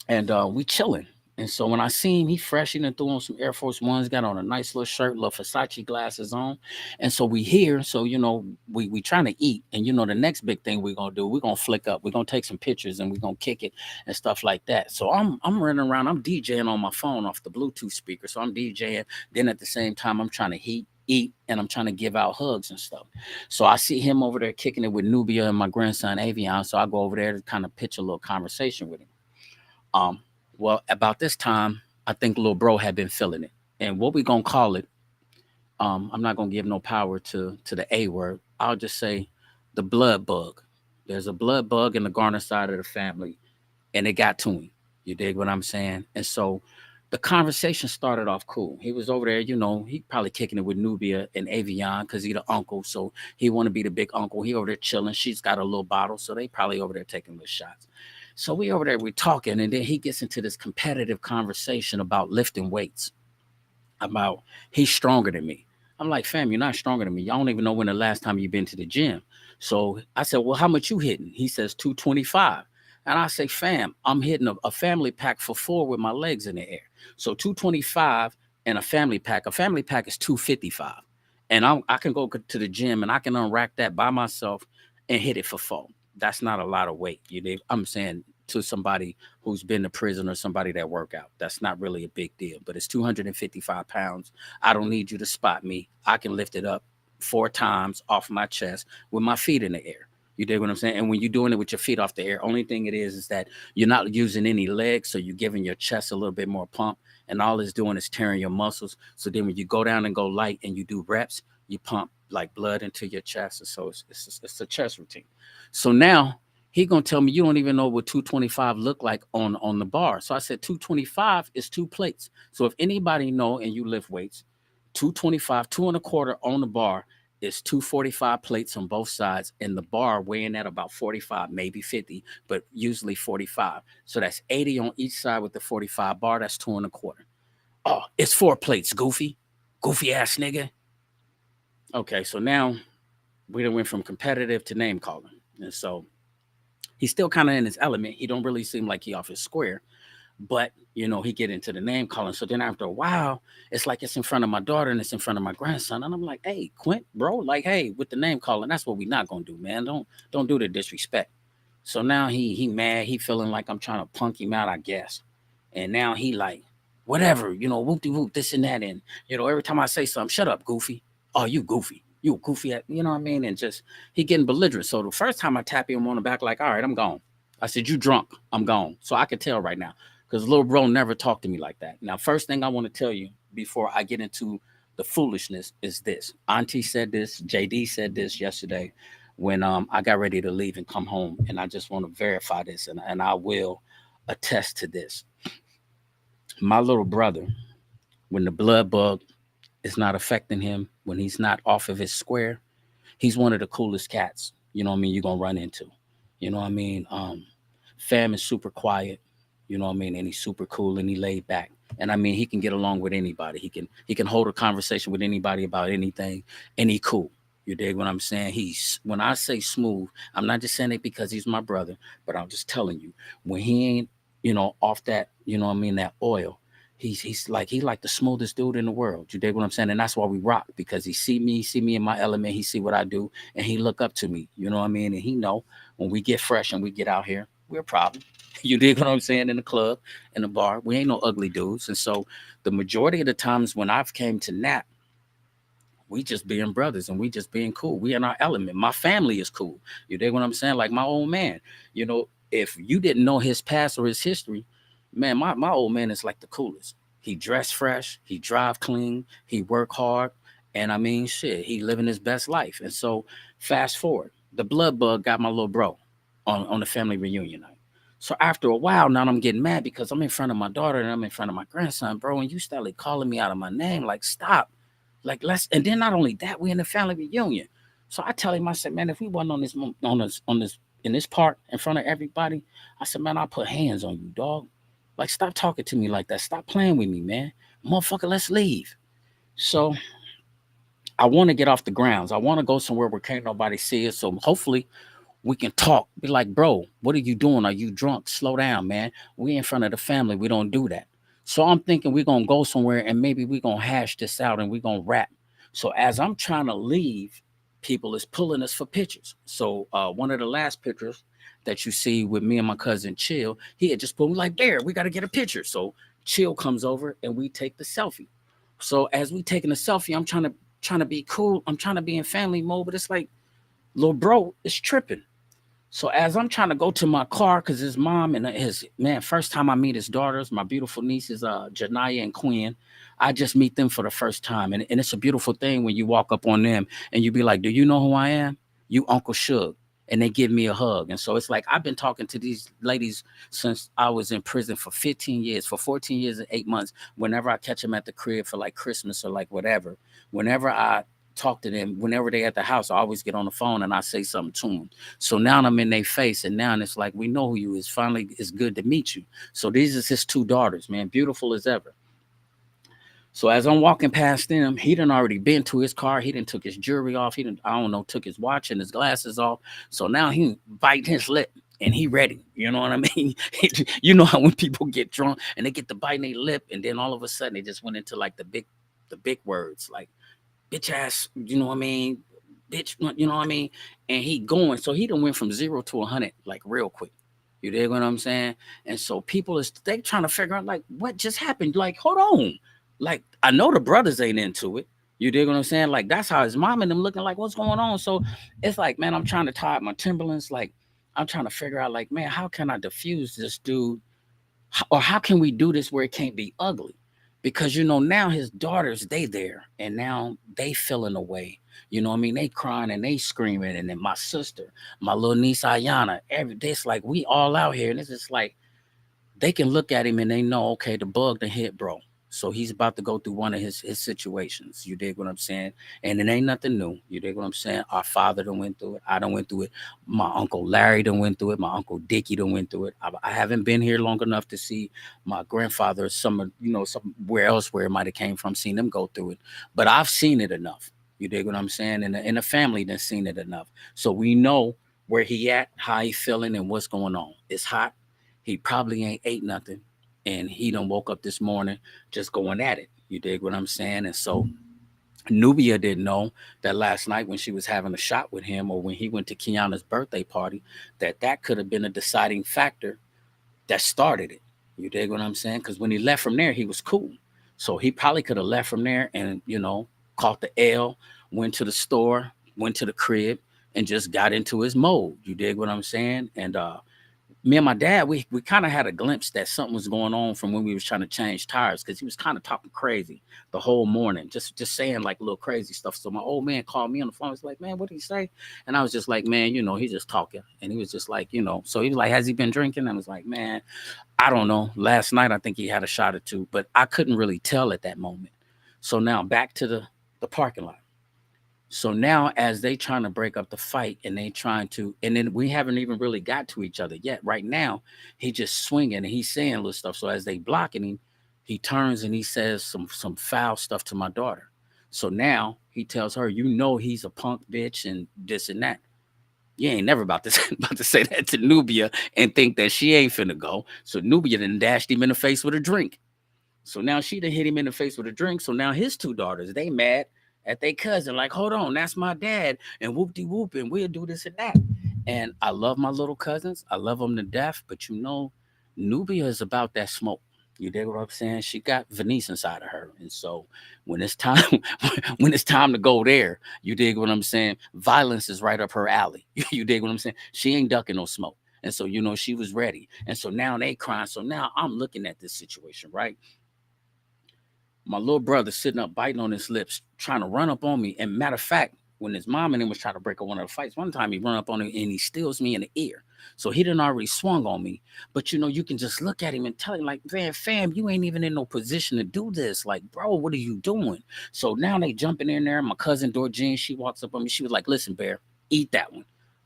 Speaker 1: And we chilling. And so when I seen him, he fresh, he done threw on some Air Force Ones, got on a nice little shirt, little Versace glasses on. And so we here, so we trying to eat. And the next big thing we're gonna do, we're gonna flick up, we're gonna take some pictures and we're gonna kick it and stuff like that. So I'm running around, I'm DJing on my phone off the Bluetooth speaker. So I'm DJing, then at the same time I'm trying to eat and I'm trying to give out hugs and stuff. So I see him over there kicking it with Nubia and my grandson Avion. So I go over there to kind of pitch a little conversation with him. Um, well, about this time, I think little bro had been feeling it. And what we gonna call it? I'm not gonna give no power to the A word. I'll just say the blood bug. There's a blood bug in the Garner side of the family, and it got to him. You dig what I'm saying? And so the conversation started off cool. He was over there, he probably kicking it with Nubia and Avion because he the uncle, so he want to be the big uncle. He over there chilling. She's got a little bottle, so they probably over there taking little shots. So we over there, we talking, and then he gets into this competitive conversation about lifting weights, about he's stronger than me. I'm like, fam, you're not stronger than me. I don't even know when the last time you've been to the gym. So I said, well, how much you hitting? He says 225. And I say, fam, I'm hitting a family pack for 4 with my legs in the air. So 225 and a family pack. A family pack is 255. And I can go to the gym and I can unrack that by myself and hit it for 4. That's not a lot of weight. I'm saying to somebody who's been to prison or somebody that work out. That's not really a big deal, but it's 255 pounds. I don't need you to spot me. I can lift it up 4 times off my chest with my feet in the air. You dig what I'm saying? And when you're doing it with your feet off the air, only thing it is that you're not using any legs, so you're giving your chest a little bit more pump, and all it's doing is tearing your muscles. So then when you go down and go light and you do reps, you pump like blood into your chest. And so it's a chest routine. So now he gonna tell me you don't even know what 225 look like on the bar. So I said 225 is 2 plates. So if anybody know and you lift weights, 225, 2 1/4 on the bar is 245 plates on both sides, and the bar weighing at about 45, maybe 50, but usually 45. So that's 80 on each side with the 45 bar. That's 2 1/4. Oh, it's 4 plates, goofy ass nigga. Okay, so now we done went from competitive to name calling, and so he's still kind of in his element. He don't really seem like he off his square, but he get into the name calling. So then after a while, it's like it's in front of my daughter and it's in front of my grandson, and I'm like, hey, Quint, bro, like, hey, with the name calling, that's what we not gonna do, man. Don't do the disrespect. So now he mad. He feeling like I'm trying to punk him out, I guess. And now he like, whatever, whoop de whoop, this and that, and every time I say something, shut up, goofy. Oh, you goofy. You a goofy, you know what I mean? And just he getting belligerent. So the first time I tap him on the back, like, all right, I'm gone. I said, you drunk, I'm gone. So I could tell right now. Because little bro never talked to me like that. Now, first thing I want to tell you before I get into the foolishness is this. Auntie said this, JD said this yesterday when I got ready to leave and come home. And I just want to verify this, and I will attest to this. My little brother, when the blood bug is not affecting him, when he's not off of his square, he's one of the coolest cats, you're gonna run into. You know what I mean? Fam is super quiet, and he's super cool and he laid back. And I mean he can get along with anybody. He can hold a conversation with anybody about anything, and he cool. You dig what I'm saying? He's when I say smooth, I'm not just saying it because he's my brother, but I'm just telling you, when he ain't, off that, that oil, he like the smoothest dude in the world. You dig what I'm saying? And that's why we rock, because he see me in my element, he see what I do, and he look up to me. You know what I mean? And he know when we get fresh and we get out here, we're a problem. You dig what I'm saying? In the club, in the bar, we ain't no ugly dudes. And so the majority of the times when I've came to nap, we just being brothers and we just being cool. We in our element. My family is cool. You dig what I'm saying? Like my old man, if you didn't know his past or his history, man, my old man is like the coolest. He dress fresh, he drive clean, he work hard, and I mean shit, he living his best life. And so fast forward, the blood bug got my little bro on the family reunion night. So after a while, now I'm getting mad because I'm in front of my daughter and I'm in front of my grandson, bro, and you started calling me out of my name. Like, stop. Like, let's, and then not only that, we in the family reunion. So I tell him, I said, man, if we wasn't on this in this part in front of everybody, I said, man, I'll put hands on you, dog. Like, stop talking to me like that. Stop playing with me, man. Motherfucker, let's leave. So I want to get off the grounds. I want to go somewhere where can't nobody see us. So hopefully we can talk. Be like, bro, what are you doing? Are you drunk? Slow down, man. We in front of the family. We don't do that. So I'm thinking we're gonna go somewhere and maybe we're gonna hash this out and we're gonna rap. So as I'm trying to leave, people is pulling us for pictures. So one of the last pictures that you see with me and my cousin Chill, he had just pulled me like, "Bear, we got to get a picture." So Chill comes over and we take the selfie. So as we taking the selfie, I'm trying to be cool. I'm trying to be in family mode, but it's like, little bro is tripping. So as I'm trying to go to my car, because his mom and his man, first time I meet his daughters, my beautiful nieces, Janaya and Quinn, I just meet them for the first time. And it's a beautiful thing when you walk up on them and you be like, "Do you know who I am? You Uncle Suge." And they give me a hug. And so it's like I've been talking to these ladies since I was in prison for 15 years, for 14 years and 8 months. Whenever I catch them at the crib for like Christmas or like whatever, whenever I talk to them, whenever they at the house, I always get on the phone and I say something to them. So now I'm in their face, and now it's like we know who you is. Finally, it's good to meet you. So these is his two daughters, man, beautiful as ever. So as I'm walking past them, he done already been to his car. He done took his jewelry off. He done, I don't know, took his watch and his glasses off. So now he biting his lip and he ready. You know what I mean? You know how when people get drunk and they get to biting their lip, and then all of a sudden they just went into like the big words like bitch ass, you know what I mean? Bitch, you know what I mean? And he going, so he done went from 0 to 100 like real quick. You dig what I'm saying? And so people is they trying to figure out like what just happened. Like, hold on. Like, I know the brothers ain't into it. You dig what I'm saying? Like that's how his mom and them looking like what's going on. So it's like, man, I'm trying to tie up my Timberlands. Like, I'm trying to figure out, like, man, how can I diffuse this dude, or how can we do this where it can't be ugly? Because now his daughters, they there and now they feeling away. You know what I mean? They crying and they screaming, and then my sister, my little niece Ayana, every day it's like we all out here, and it's just like they can look at him and they know, okay, the bug done hit bro. So he's about to go through one of his situations. You dig what I'm saying? And it ain't nothing new. You dig what I'm saying? Our father done went through it. I done went through it. My uncle Larry done went through it. My uncle Dickie done went through it. I haven't been here long enough to see my grandfather, somewhere else where it might have came from, seen them go through it. But I've seen it enough. You dig what I'm saying? And the family done seen it enough. So we know where he at, how he feeling, and what's going on. It's hot. He probably ain't ate nothing, and he done woke up this morning just going at it. You dig what I'm saying? And so Nubia didn't know that last night when she was having a shot with him, or when he went to Kiana's birthday party, that could have been a deciding factor that started it. You dig what I'm saying? Because when he left from there, he was cool. So he probably could have left from there and, caught the L, went to the store, went to the crib, and just got into his mode. You dig what I'm saying? And me and my dad, we kind of had a glimpse that something was going on from when we was trying to change tires, because he was kind of talking crazy the whole morning, just saying like little crazy stuff. So my old man called me on the phone. He's like, "Man, what did he say?" And I was just like, "Man, he's just talking." And he was just like, so he was like, "Has he been drinking?" I was like, "Man, I don't know. Last night I think he had a shot or two, but I couldn't really tell at that moment." So now back to the parking lot. So now, as they trying to break up the fight, and they trying to, and then we haven't even really got to each other yet. Right now, he just swinging and he's saying little stuff. So as they blocking him, he turns and he says some foul stuff to my daughter. So now he tells her, he's a punk bitch and this and that. You ain't never about to about to say that to Nubia and think that she ain't finna go. So Nubia then dashed him in the face with a drink. So now she done hit him in the face with a drink. So now his two daughters, they mad at their cousin, like, hold on, that's my dad, and whoop de whoop, and we'll do this and that. And I love my little cousins. I love them to death. But Nubia is about that smoke. You dig what I'm saying? She got Venice inside of her. And so when it's time, when it's time to go there, you dig what I'm saying? Violence is right up her alley. You dig what I'm saying? She ain't ducking no smoke. And so, she was ready. And so now they crying. So now I'm looking at this situation, right? My little brother sitting up biting on his lips, trying to run up on me. And matter of fact, when his mom and him was trying to break up one of the fights, one time he run up on him and he steals me in the ear. So he didn't already swung on me. But you can just look at him and tell him, like, man, fam, you ain't even in no position to do this. Like, bro, what are you doing? So now they jumping in there. My cousin Dorjean, she walks up on me. She was like, listen, Bear, eat that one.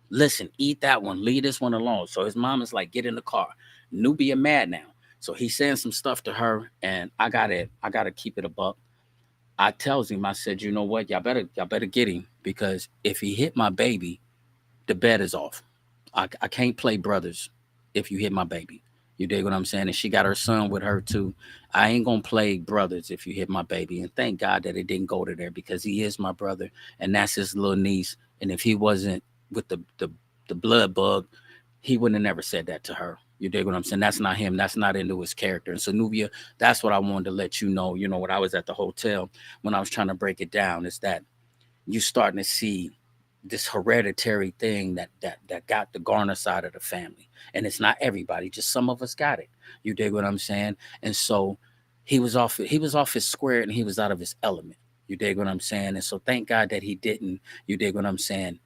Speaker 1: Listen, eat that one. Leave this one alone. So his mom is like, get in the car. Nubia mad now. So he's saying some stuff to her, and I gotta keep it a buck. I tells him, I said, you know what, y'all better get him, because if he hit my baby, the bet is off. I can't play brothers if you hit my baby. You dig what I'm saying? And she got her son with her too. I ain't gonna play brothers if you hit my baby. And thank God that it didn't go to there because he is my brother and that's his little niece. And if he wasn't with the blood bug, he wouldn't have never said that to her. You dig what I'm saying? That's not him. That's not into his character. And so Nubia, that's what I wanted to let you know. You know, when I was at the hotel, when I was trying to break it down, is that you starting to see this hereditary thing that got the Garner side of the family, and it's not everybody, just some of us got it. You dig what I'm saying? And so he was off his square and he was out of his element. You dig what I'm saying? And so thank God that he didn't. You dig what I'm saying?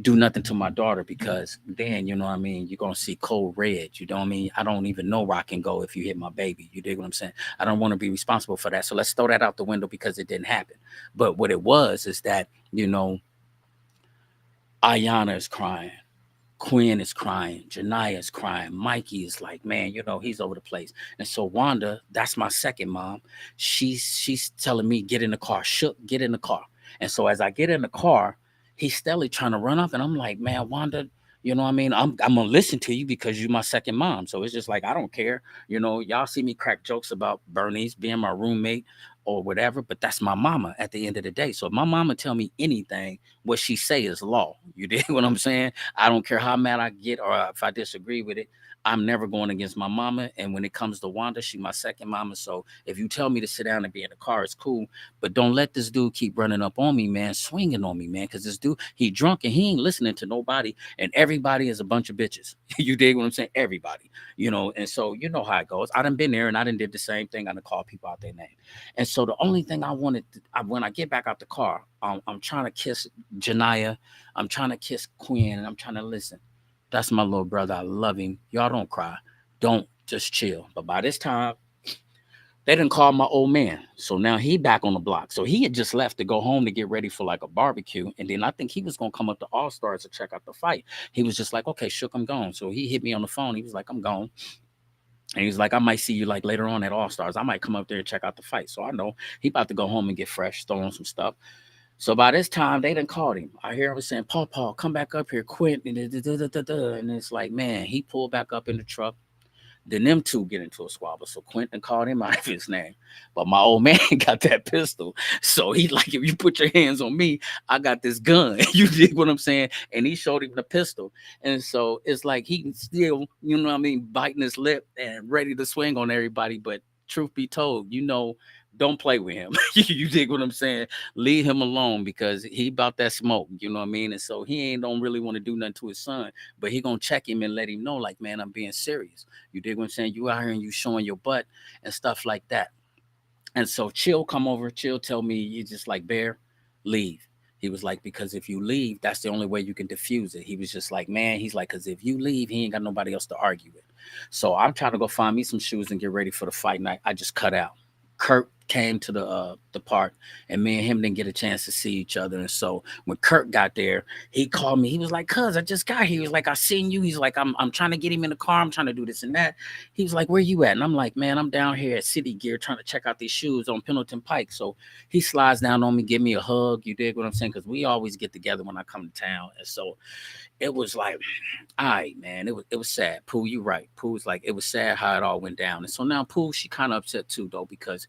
Speaker 1: Do nothing to my daughter because then you know what I mean you're gonna see cold red. You know what I mean? I don't even know where I can go if you hit my baby. You dig what I'm saying? I don't want to be responsible for that. So let's throw that out the window because it didn't happen. But what it was is that you know Ayana is crying. Quinn is crying. Janiyah is crying. Mikey is like, man, you know, he's over the place. And so Wanda, that's my second mom. She's telling me, get in the car. Shook, get in the car. And so as I get in the car, he's steadily trying to run up. And I'm like, man, Wanda, you know what I mean? I'm gonna listen to you because you're my second mom. So it's just like I don't care. You know, y'all see me crack jokes about Bernice being my roommate or whatever, but that's my mama at the end of the day. So if my mama tell me anything, what she say is law. You dig what I'm saying? I don't care how mad I get or if I disagree with it. I'm never going against my mama. And when it comes to Wanda, she my second mama. So if you tell me to sit down and be in the car, it's cool. But don't let this dude keep running up on me, man, swinging on me, man. Because this dude, he drunk and he ain't listening to nobody. And everybody is a bunch of bitches. You dig what I'm saying? Everybody. You know, and so you know how it goes. I done been there and I done did the same thing. I done called people out their name. And so the only thing I wanted, when I get back out the car, I'm trying to kiss Janiyah. I'm trying to kiss Quinn and I'm trying to listen. That's my little brother. I love him. Y'all don't cry. Don't just chill. But by this time, they didn't call my old man. So now he back on the block. So he had just left to go home to get ready for like a barbecue. And then I think he was gonna come up to All Stars to check out the fight. He was just like, okay, Shook, I'm gone. So he hit me on the phone. He was like, I'm gone. And he's like, I might see you like later on at All Stars. I might come up there and check out the fight. So I know he about to go home and get fresh, throw on some stuff. So by this time, they done called him. I hear him saying, Paul, come back up here, quit. And it's like, man, he pulled back up in the truck. Then them two get into a squabble. So Quentin called him out of his name. But my old man got that pistol. So he like, if you put your hands on me, I got this gun. You dig what I'm saying? And he showed him the pistol. And so it's like he can still, you know what I mean, biting his lip and ready to swing on everybody. But truth be told, you know, don't play with him. You dig what I'm saying? Leave him alone because he about that smoke. You know what I mean? And so he ain't don't really want to do nothing to his son, but he gonna check him and let him know, like, man, I'm being serious. You dig what I'm saying? You out here and you showing your butt and stuff like that. And so Chill come over, Chill tell me, you just like, Bear, leave. He was like, because if you leave, that's the only way you can diffuse it. He was just like, man, he's like, because if you leave, he ain't got nobody else to argue with. So I'm trying to go find me some shoes and get ready for the fight night. I just cut out. Kurt came to the park, and me and him didn't get a chance to see each other. And so when Kurt got there, he called me. He was like, "Cuz, I just got here." He was like, "I seen you." He's like, "I'm trying to get him in the car. I'm trying to do this and that." He was like, "Where you at?" And I'm like, "Man, I'm down here at City Gear trying to check out these shoes on Pendleton Pike." So he slides down on me, give me a hug. You dig what I'm saying? Because we always get together when I come to town. And so it was like, all right, man. It was sad. Pooh, you right. Pooh was like, it was sad how it all went down. And so now Pooh, she kind of upset too, though, because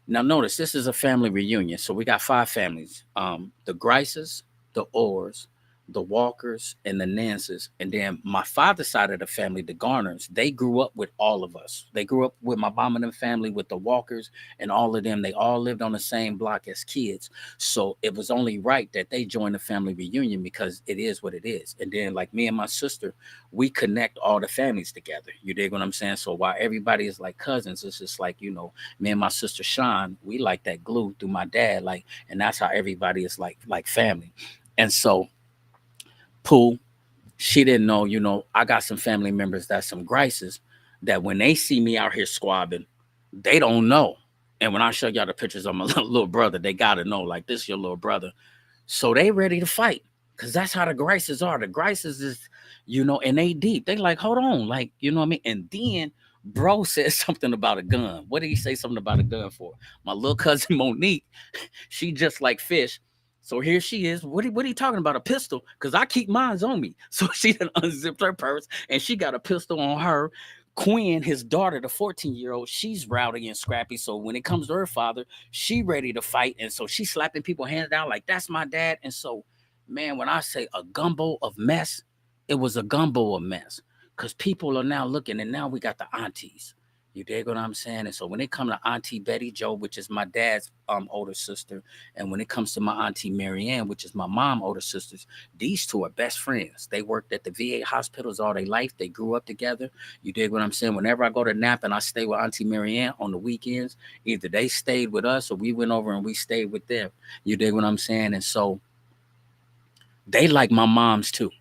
Speaker 1: now notice this is a family reunion. So we got five families. The Grices, the Orrs, the Walkers, and the Nances. And then my father's side of the family, the Garners, they grew up with all of us. They grew up with my mom and them family, with the Walkers and all of them. They all lived on the same block as kids. So it was only right that they joined the family reunion because it is what it is. And then like me and my sister, we connect all the families together. You dig what I'm saying? So while everybody is like cousins, it's just like, me and my sister Sean, we like that glue through my dad, like, and that's how everybody is like family. And so Pooh, she didn't know, I got some family members that's some Grices that when they see me out here squabbing, they don't know. And when I show y'all the pictures of my little brother, they gotta know, like, this your little brother. So they ready to fight. Cause that's how the Grices are. The Grices is, and they deep. They like, hold on, like, you know what I mean? And then bro says something about a gun. What did he say something about a gun for? My little cousin Monique, she just like fish. So here she is. What are you talking about? A pistol? Because I keep mines on me. So she done unzipped her purse and she got a pistol on her. Quinn, his daughter, the 14-year-old, she's rowdy and scrappy. So when it comes to her father, she ready to fight. And so she's slapping people hands down like, that's my dad. And so, man, when I say a gumbo of mess, it was a gumbo of mess. Because people are now looking, and now we got the aunties. You dig what I'm saying? And so when it comes to Auntie Betty Joe, which is my dad's older sister, and when it comes to my Auntie Marianne, which is my mom older sisters, these two are best friends. They worked at the VA hospitals all their life. They grew up together. You dig what I'm saying? Whenever I go to Nap and I stay with Auntie Marianne on the weekends, either they stayed with us or we went over and we stayed with them. You dig what I'm saying? And so they like my moms too.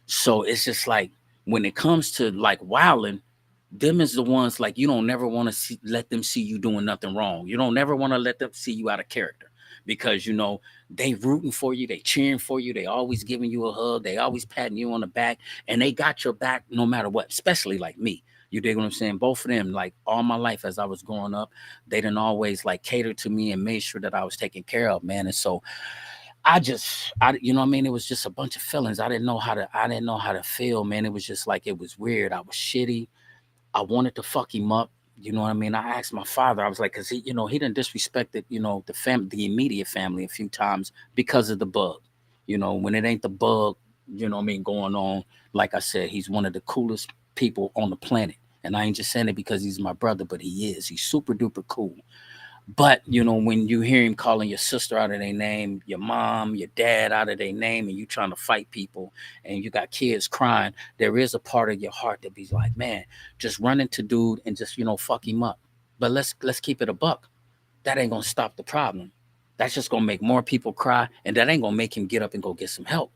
Speaker 1: So it's just like when it comes to like wilding, them is the ones like you don't never want to let them see you doing nothing wrong. You don't never want to let them see you out of character because you know they rooting for you, they cheering for you, they always giving you a hug, they always patting you on the back, and they got your back no matter what. Especially like me. You dig what I'm saying? Both of them, like all my life as I was growing up, they didn't always like cater to me and made sure that I was taken care of, man. And so you know what I mean? It was just a bunch of feelings. I didn't know how to feel, man. It was just like, it was weird. I was shitty. I wanted to fuck him up. You know what I mean? I asked my father, I was like, cause he, you know, he done disrespected, you know, the immediate family a few times because of the bug. You know, when it ain't the bug, you know what I mean, going on, like I said, he's one of the coolest people on the planet. And I ain't just saying it because he's my brother, but he is. He's super duper cool. But you know, when you hear him calling your sister out of their name, your mom, your dad out of their name, and you trying to fight people, and you got kids crying, there is a part of your heart that be like, man, just run into dude and just fuck him up. But let's keep it a buck. That ain't gonna stop the problem. That's just gonna make more people cry, and that ain't gonna make him get up and go get some help.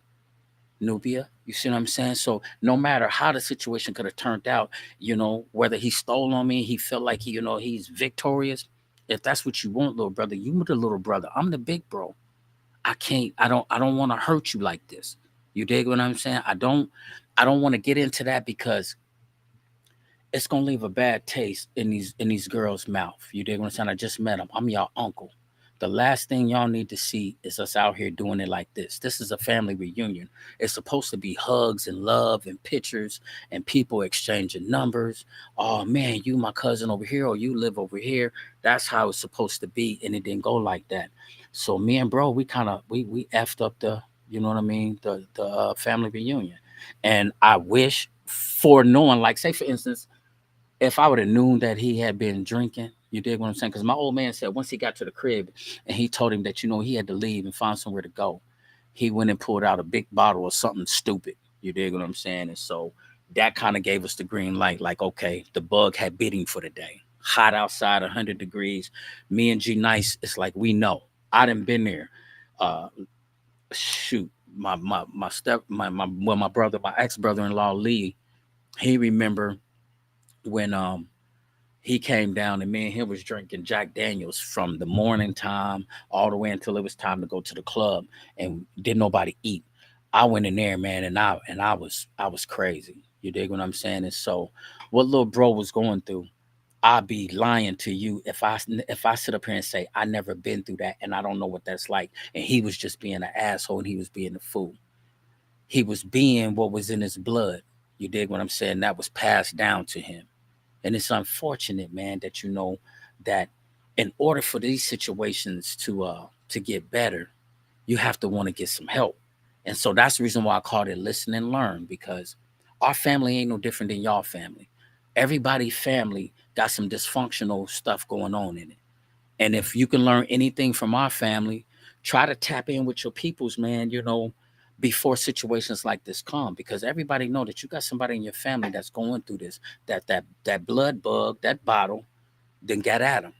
Speaker 1: Nubia. You see what I'm saying? So no matter how the situation could have turned out, whether he stole on me, he felt like he's victorious. If that's what you want, little brother, you the little brother. I'm the big bro. I don't want to hurt you like this. You dig what I'm saying? I don't want to get into that because it's gonna leave a bad taste in these girls' mouth. You dig what I'm saying? I just met them. I'm y'all uncle. The last thing y'all need to see is us out here doing it like this. This is a family reunion. It's supposed to be hugs and love and pictures and people exchanging numbers. Oh man, you my cousin over here, or you live over here. That's how it's supposed to be, and it didn't go like that. So me and bro, we kind of we effed up the you know what I mean the family reunion, and I wish for knowing like say for instance if I would have known that he had been drinking, you dig what I'm saying? Because my old man said once he got to the crib and he told him that he had to leave and find somewhere to go, he went and pulled out a big bottle of something stupid. You dig what I'm saying? And so that kind of gave us the green light. Like, okay, the bug had bit him for the day. Hot outside, 100 degrees. Me and G Nice, it's like we know. I done been there. Uh, shoot, my brother, my ex brother in law Lee, he remember when he came down and me and him was drinking Jack Daniels from the morning time all the way until it was time to go to the club and didn't nobody eat. I went in there, man, and I was crazy. You dig what I'm saying? And so what little bro was going through, I'd be lying to you if I sit up here and say I never been through that and I don't know what that's like. And he was just being an asshole and he was being a fool. He was being what was in his blood. You dig what I'm saying? That was passed down to him. And it's unfortunate, man, that that in order for these situations to get better, you have to want to get some help. And so that's the reason why I called it listen and learn, because our family ain't no different than y'all family. Everybody's family got some dysfunctional stuff going on in it. And if you can learn anything from our family, try to tap in with your peoples, man, before situations like this come, because everybody know that you got somebody in your family that's going through this, that blood bug, that bottle, then got at them.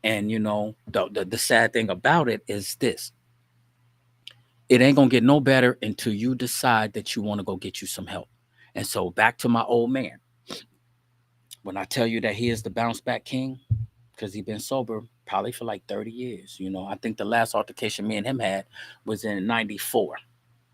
Speaker 1: And the sad thing about it is this: it ain't gonna get no better until you decide that you want to go get you some help. And so back to my old man, when I tell you that he is the bounce back king, because he been sober probably for like 30 years. I think the last altercation me and him had was in 94.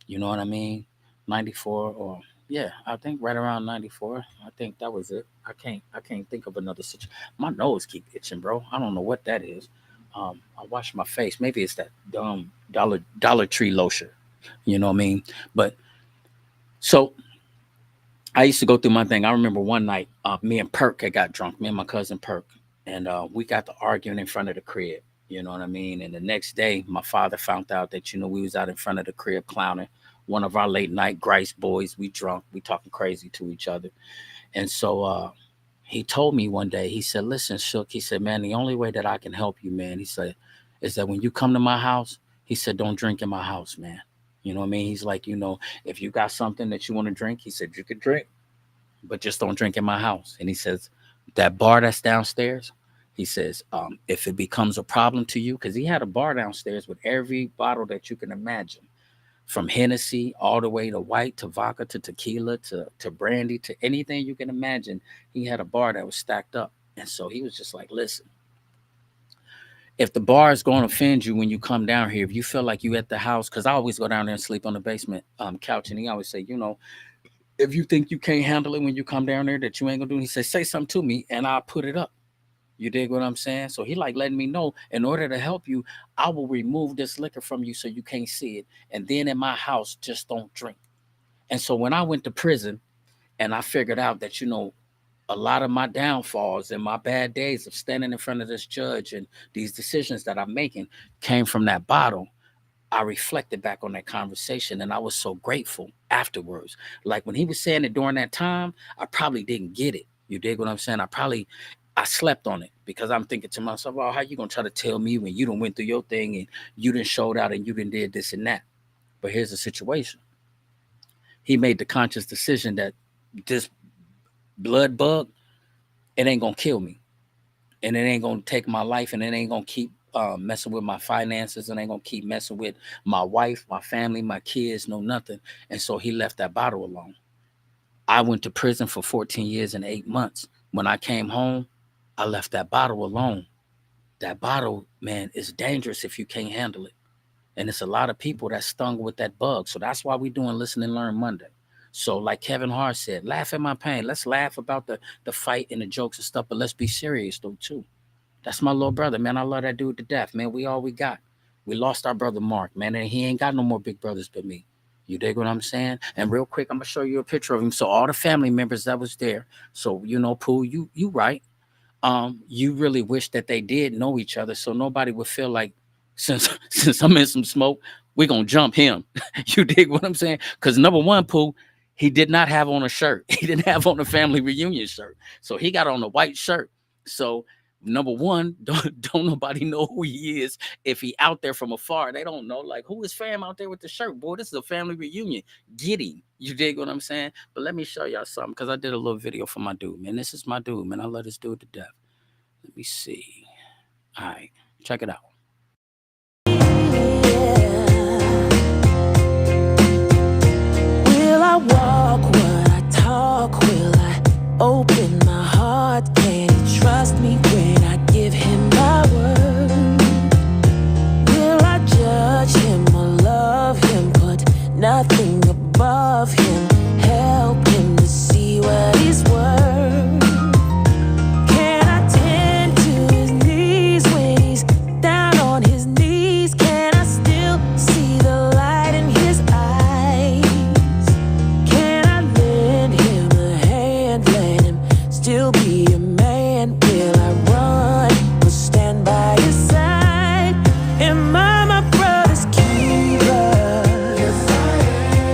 Speaker 1: You know what I mean? 94 or yeah, I think right around 94. I think that was it. I can't think of another situation. My nose keep itching, bro. I don't know what that is. I wash my face. Maybe it's that dumb Dollar Tree lotion. You know what I mean? But so I used to go through my thing. I remember one night, me and Perk had got drunk, me and my cousin Perk, and we got to arguing in front of the crib. You know what I mean? And the next day, my father found out that we was out in front of the crib clowning. One of our late night Grice boys, we drunk, we talking crazy to each other, and so he told me one day. He said, "Listen, Shook." He said, "Man, the only way that I can help you, man," he said, "is that when you come to my house," he said, "don't drink in my house, man." You know what I mean? He's like, if you got something that you want to drink, he said, you could drink, but just don't drink in my house. And he says, that bar that's downstairs, he says, if it becomes a problem to you, because he had a bar downstairs with every bottle that you can imagine, from Hennessy all the way to white to vodka to tequila to brandy to anything you can imagine. He had a bar that was stacked up. And so he was just like, listen, if the bar is going to offend you when you come down here, if you feel like you at the house, because I always go down there and sleep on the basement couch, and he always say, if you think you can't handle it when you come down there, that you ain't gonna do it, he said, say something to me and I'll put it up. You dig what I'm saying? So he like letting me know, in order to help you, I will remove this liquor from you so you can't see it. And then in my house, just don't drink. And so when I went to prison and I figured out that, a lot of my downfalls and my bad days of standing in front of this judge and these decisions that I'm making came from that bottle. I reflected back on that conversation and I was so grateful afterwards. Like when he was saying it during that time, I probably didn't get it. You dig what I'm saying? I slept on it because I'm thinking to myself, oh, how you gonna try to tell me when you done went through your thing and you done showed out and you done did this and that? But here's the situation. He made the conscious decision that this blood bug, it ain't gonna kill me. And it ain't gonna take my life, and it ain't gonna keep messing with my finances, and ain't gonna keep messing with my wife, my family, my kids, no nothing. And so he left that bottle alone. I went to prison for 14 years and 8 months. When I came home, I left that bottle alone. That bottle, man, is dangerous if you can't handle it. And it's a lot of people that stung with that bug. So that's why we doing Listen and Learn Monday. So like Kevin Hart said, laugh at my pain. Let's laugh about the fight and the jokes and stuff, but let's be serious though too. That's my little brother, man. I love that dude to death, man. We all we got. We lost our brother Mark, man, and he ain't got no more big brothers but me. You dig what I'm saying? And real quick, I'm gonna show you a picture of him. So all the family members that was there. So Pooh, you right. You really wish that they did know each other, so nobody would feel like, since since I'm in some smoke, we're gonna jump him. You dig what I'm saying? Because number one, Pooh, he did not have on a shirt. He didn't have on a family reunion shirt. So he got on a white shirt. So number one, don't nobody know who he is. If he out there from afar, they don't know. Like, who is fam out there with the shirt? Boy, this is a family reunion. Get him. You dig what I'm saying? But let me show y'all something, because I did a little video for my dude, man. This is my dude, man. I love this dude to death. Let me see. All right, check it out.
Speaker 3: Will I walk? Will I talk? Will I open my heart? Can he trust me when I give him my word? Will I judge him or love him? Put nothing above him. Help him to see what he's worth. Can I tend to his knees when he's down on his knees? Can I still see the light in his eyes? Can I lend him a hand? Let him still be a man. Will I run or stand by his side? Am I my brother's keeper? Yes, I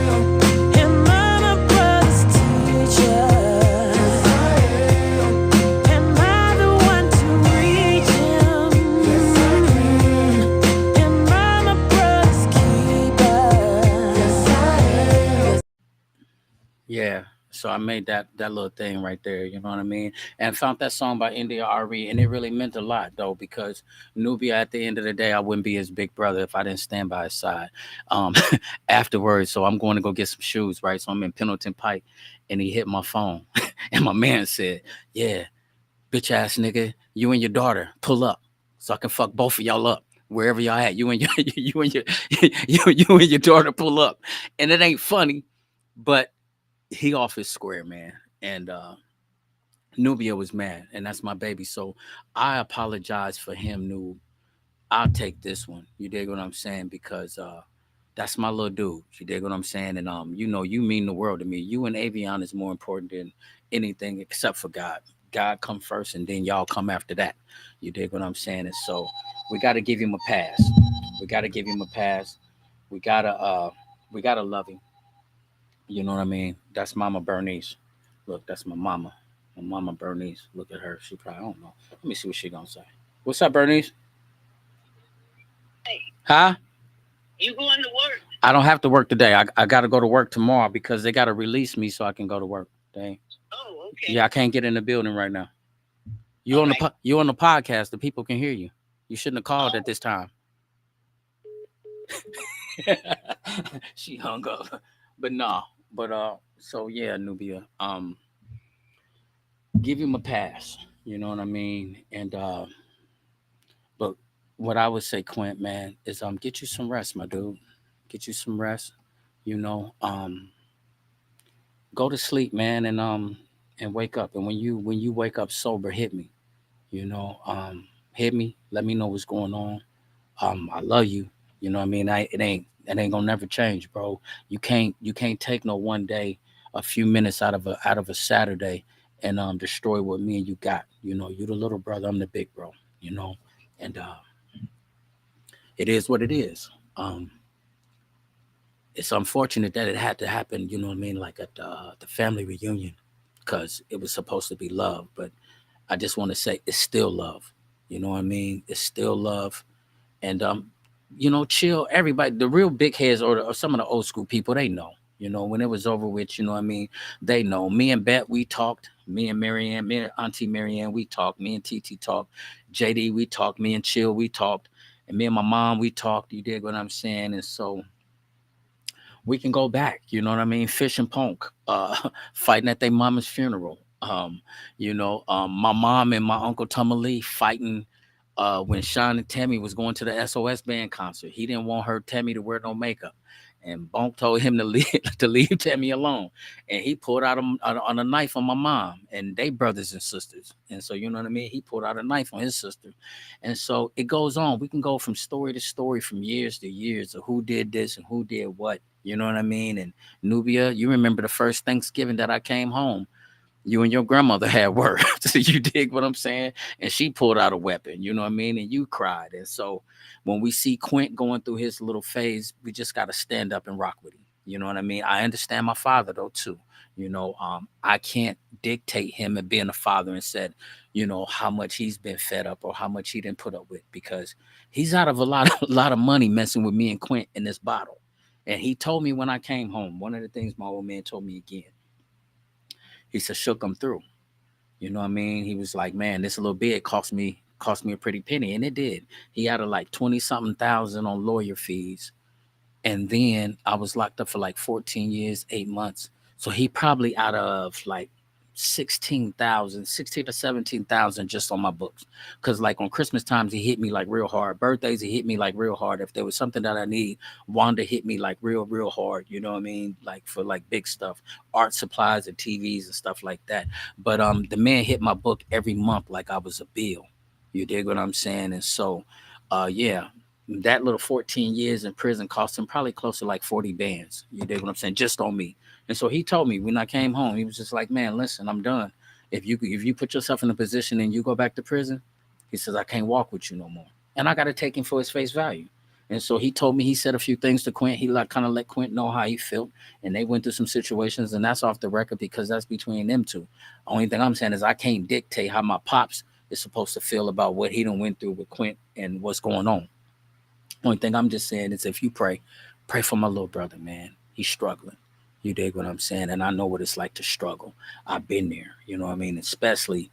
Speaker 3: am. Am I my brother's teacher? Yes, I am. Am I the one to reach him? Yes, I am. Am I my brother's keeper? Yes, I am.
Speaker 1: Yeah. So I made that little thing right there, you know what I mean? And found that song by B.A.R.E, and it really meant a lot though, because Nubia, at the end of the day, I wouldn't be his big brother if I didn't stand by his side. Um Afterwards, so I'm going to go get some shoes, right? So I'm in Pendleton Pike, and he hit my phone. And my man said, yeah, bitch ass nigga, you and your daughter pull up so I can fuck both of y'all up. Wherever y'all at, you and your you and your you and your daughter pull up. And it ain't funny, but he off his square, man. And Nubia was mad, and that's my baby. So I apologize for him, Noob. I'll take this one. You dig what I'm saying? Because That's my little dude. You dig what I'm saying? And you know, you mean the world to me. You and Avion is more important than anything except for God. God come first, and then y'all come after that. You dig what I'm saying? And so we got to give him a pass. We got to give him a pass. We gotta we gotta love him. You know what I mean? That's Mama Bernice. Look, that's my mama. My mama Bernice. Look at her. She probably, I don't know. Let me see what she gonna say. What's up, Bernice? Huh? You going to work? I don't have to work today. I got to go to work tomorrow because they got to release me so I can go to work. Dang. Oh, okay. Yeah, I can't get in the building right now. You on the you on the podcast? The people can hear you. You shouldn't have called at this time. She hung up, but no. But so yeah, Nubia. Give him a pass. You know what I mean? And but what I would say, Quint, man, is get you some rest, my dude. Get you some rest. You know, go to sleep, man, and wake up. And when you wake up sober, hit me. You know, hit me. Let me know what's going on. I love you. You know what I mean? It ain't gonna never change, bro. You can't take no one day, a few minutes out of a Saturday and destroy what me and you got. You know, you the little brother, I'm the big bro, you know. And it is what it is. It's unfortunate that it had to happen, you know what I mean, like at the family reunion, because it was supposed to be love. But I just want to say it's still love. You know what I mean? It's still love. And you know, chill. Everybody, the real big heads or some of the old school people, they know. You know, when it was over with, you know what I mean? They know. Me and Bet, we talked. Me and Marianne, me and Auntie Marianne, we talked. Me and TT talked. JD, we talked. Me and Chill, we talked. And me and my mom, we talked. You dig what I'm saying? And so we can go back. You know what I mean? Fish and Punk, fighting at their mama's funeral. My mom and my uncle Lee fighting when Sean and Tammy was going to the SOS band concert. He didn't want her Tammy to wear no makeup, and Bonk told him to leave to leave Tammy alone. And he pulled out on a knife on my mom, and they brothers and sisters. And so you know what I mean. He pulled out a knife on his sister, and so it goes on. We can go from story to story, from years to years of who did this and who did what. You know what I mean? And Nubia, you remember the first Thanksgiving that I came home, you and your grandmother had words. You dig what I'm saying? And she pulled out a weapon, you know what I mean? And you cried. And so when we see Quint going through his little phase, we just got to stand up and rock with him. You know what I mean? I understand my father though too. You know, I can't dictate him and being a father and said, you know, how much he's been fed up or how much he didn't put up with, because he's out of a lot a lot of money messing with me and Quint in this bottle. And he told me when I came home, one of the things my old man told me again, he said, shook him through. You know what I mean? He was like, man, this little bit cost me a pretty penny. And it did. He had a like 20 something thousand on lawyer fees. And then I was locked up for like 14 years, 8 months. So he probably out of like 16,000, 16 to 17,000 just on my books. Cause like on Christmas times, he hit me like real hard. Birthdays, he hit me like real hard. If there was something that I need, Wanda hit me like real hard. You know what I mean? Like for like big stuff, art supplies and TVs and stuff like that. But the man hit my book every month like I was a bill. You dig what I'm saying? And so, yeah, that little 14 years in prison cost him probably close to like 40 bands. You dig what I'm saying? Just on me. And so he told me when I came home, he was just like, man, listen, I'm done. If you put yourself in a position and you go back to prison, he says, I can't walk with you no more. And I got to take him for his face value. And so he told me, he said a few things to Quint. He like kind of let Quint know how he felt. And they went through some situations, and that's off the record because that's between them two. Only thing I'm saying is I can't dictate how my pops is supposed to feel about what he done went through with Quint and what's going on. Only thing I'm just saying is if you pray for my little brother, man. He's struggling. You dig what I'm saying? And I know what it's like to struggle. I've been there. You know what I mean? Especially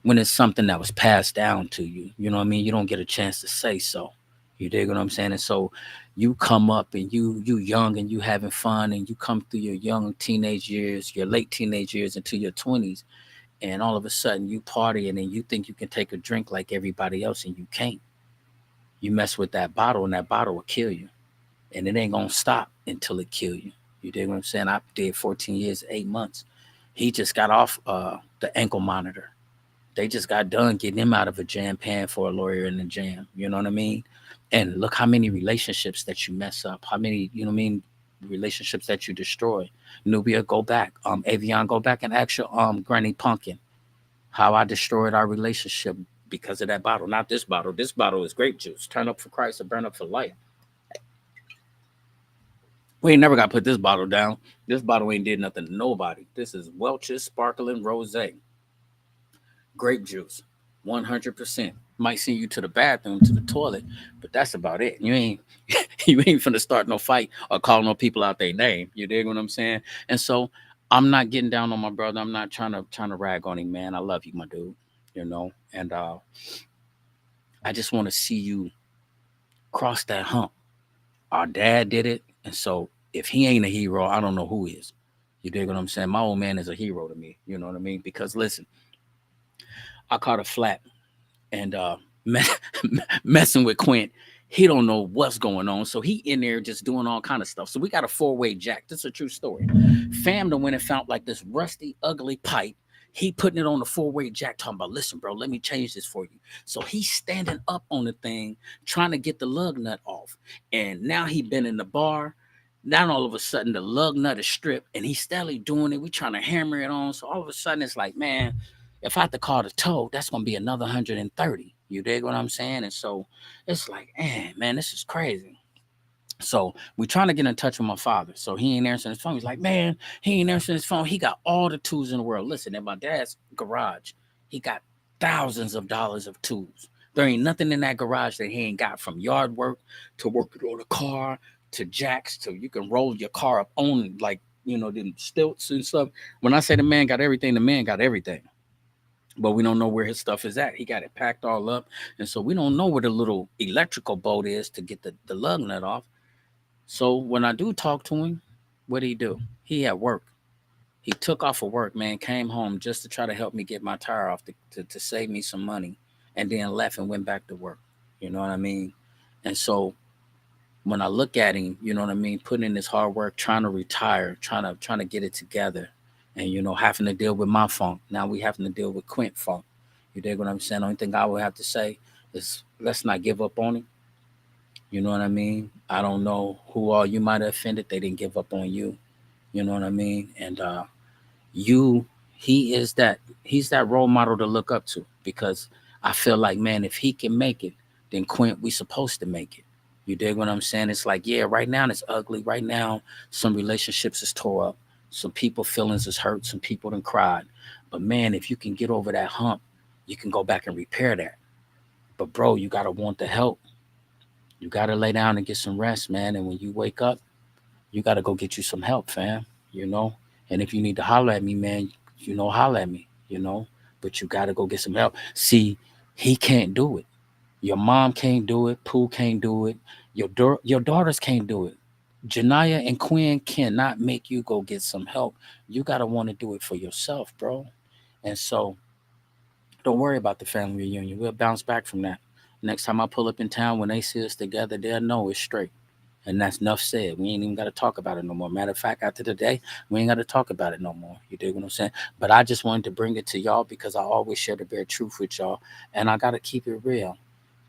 Speaker 1: when it's something that was passed down to you. You know what I mean? You don't get a chance to say so. You dig what I'm saying? And so you come up and you young and you having fun and you come through your young teenage years, your late teenage years into your 20s, and all of a sudden you party and then you think you can take a drink like everybody else and you can't. You mess with that bottle and that bottle will kill you. And it ain't gonna stop until it kill you. You dig what I'm saying? I did 14 years, 8 months. He just got off the ankle monitor. They just got done getting him out of a jam, paying for a lawyer in the jam. You know what I mean? And look how many relationships that you mess up, how many, you know what I mean, relationships that you destroy. Nubia, go back. Avion, go back and ask your Granny Pumpkin how I destroyed our relationship because of that bottle. Not this bottle. This bottle is grape juice. Turn up for Christ or burn up for life. We ain't never got to put this bottle down. This bottle ain't did nothing to nobody. This is Welch's Sparkling Rosé. Grape juice. 100%. Might send you to the bathroom, to the toilet, but that's about it. You ain't you ain't finna start no fight or call no people out their name. You dig what I'm saying? And so I'm not getting down on my brother. I'm not trying to rag on him, man. I love you, my dude. You know, and I just want to see you cross that hump. Our dad did it, and so if he ain't a hero, I don't know who is. You dig what I'm saying? My old man is a hero to me. You know what I mean? Because listen, I caught a flat and messing with Quint. He don't know what's going on, so he in there just doing all kind of stuff. So we got a four-way jack. This is a true story. Fam went and found like this rusty, ugly pipe. He putting it on the four-way jack, talking about, listen, bro, let me change this for you. So he's standing up on the thing, trying to get the lug nut off. And now he been in the bar. Now all of a sudden the lug nut is stripped and he's steadily doing it. We trying to hammer it on. So all of a sudden it's like, man, if I have to call the tow, that's gonna be another 130. You dig what I'm saying? And so it's like, man, this is crazy. So we trying to get in touch with my father. So he ain't answering his phone. He's like, man, he ain't answering his phone. He got all the tools in the world. Listen, in my dad's garage, he got thousands of dollars of tools. There ain't nothing in that garage that he ain't got, from yard work to working on a car to jacks to you can roll your car up on, like, the stilts and stuff. When I say the man got everything, but we don't know where his stuff is at. He got it packed all up. And so we don't know where the little electrical bolt is to get the lug nut off. So when I do talk to him, what did he do? He at work. He took off of work, man, came home just to try to help me get my tire off to save me some money, and then left and went back to work. You know what I mean? And so when I look at him, you know what I mean, putting in this hard work, trying to retire, trying to get it together, and having to deal with my funk. Now we having to deal with Quint funk. You dig what I'm saying? The only thing I would have to say is let's not give up on him. You know what I mean? I don't know who all you might have offended. They didn't give up on you. You know what I mean? And you, he's that role model to look up to, because I feel like, man, if he can make it, then Quint, we supposed to make it. You dig what I'm saying? It's like, yeah, right now it's ugly. Right now, some relationships is tore up. Some people feelings is hurt. Some people done cried. But man, if you can get over that hump, you can go back and repair that. But bro, you gotta want the help. You gotta lay down and get some rest, man. And when you wake up, you gotta go get you some help, fam. You know. And if you need to holler at me, man, holler at me. But you gotta go get some help. See, he can't do it. Your mom can't do it. Pooh can't do it. Your daughters can't do it. Janaya and Quinn cannot make you go get some help. You gotta want to do it for yourself, bro. And so don't worry about the family reunion. We'll bounce back from that. Next time I pull up in town, when they see us together, they'll know it's straight. And that's enough said. We ain't even got to talk about it no more. Matter of fact, after today, we ain't got to talk about it no more. You dig what I'm saying? But I just wanted to bring it to y'all because I always share the bare truth with y'all. And I got to keep it real.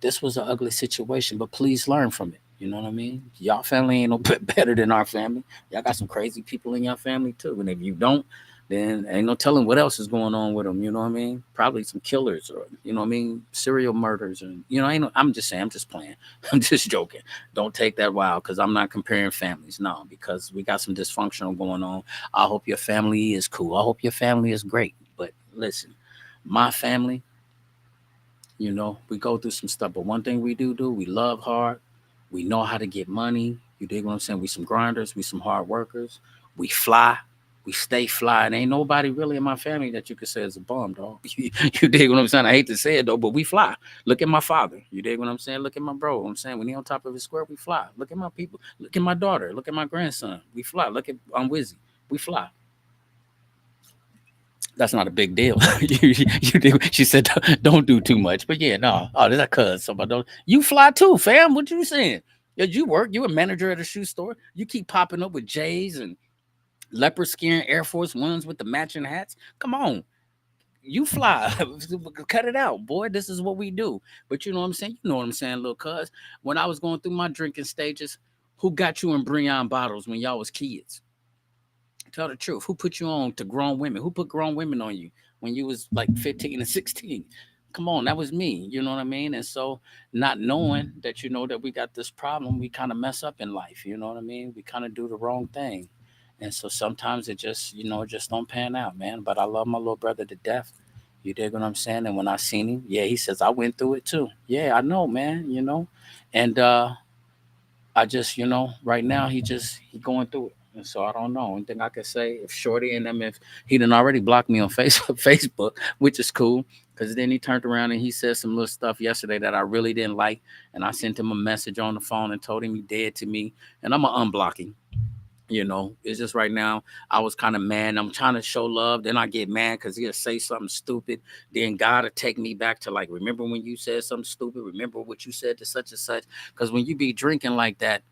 Speaker 1: This was an ugly situation, but please learn from it. You know what I mean? Y'all family ain't no better than our family. Y'all got some crazy people in your family too. And if you don't, then ain't no telling what else is going on with them. You know what I mean? Probably some killers, or what I mean, serial murders, and ain't no, I'm just saying, I'm just playing, I'm just joking. Don't take that wild, because I'm not comparing families, no, because we got some dysfunctional going on. I hope your family is cool. I hope your family is great. But listen, my family, we go through some stuff, but one thing we do, we love hard. We know how to get money. You dig what I'm saying? We some grinders. We some hard workers. We fly. We stay fly. And ain't nobody really in my family that you could say is a bum, dog. You dig what I'm saying? I hate to say it, though, but we fly. Look at my father. You dig what I'm saying? Look at my bro. I'm saying when he on top of his square, we fly. Look at my people. Look at my daughter. Look at my grandson. We fly. Look at Wizzy. We fly. That's not a big deal. She said, don't do too much. But yeah, no. Oh, there's a cuz. Somebody don't. You fly too, fam. What you saying? Yeah, you work. You a manager at a shoe store. You keep popping up with J's and leopard skin Air Force Ones with the matching hats. Come on. You fly. Cut it out, boy. This is what we do. But you know what I'm saying? You know what I'm saying, little cuz. When I was going through my drinking stages, who got you in Brion bottles when y'all was kids? Tell the truth. Who put you on to grown women? Who put grown women on you when you was like 15 and 16? Come on, that was me. You know what I mean? And so not knowing that that we got this problem, we kind of mess up in life. You know what I mean? We kind of do the wrong thing. And so sometimes it just, it just don't pan out, man. But I love my little brother to death. You dig what I'm saying? And when I seen him, yeah, he says, I went through it too. Yeah, I know, man. And I just, right now he going through it. And so I don't know. Anything I could say if Shorty and them, if he done already blocked me on Facebook, which is cool. Cause then he turned around and he said some little stuff yesterday that I really didn't like. And I sent him a message on the phone and told him he dead to me. And I'm gonna unblock him. It's just right now I was kind of mad. I'm trying to show love. Then I get mad because he'll say something stupid. Then God will take me back to like, remember when you said something stupid? Remember what you said to such and such? Because when you be drinking like that,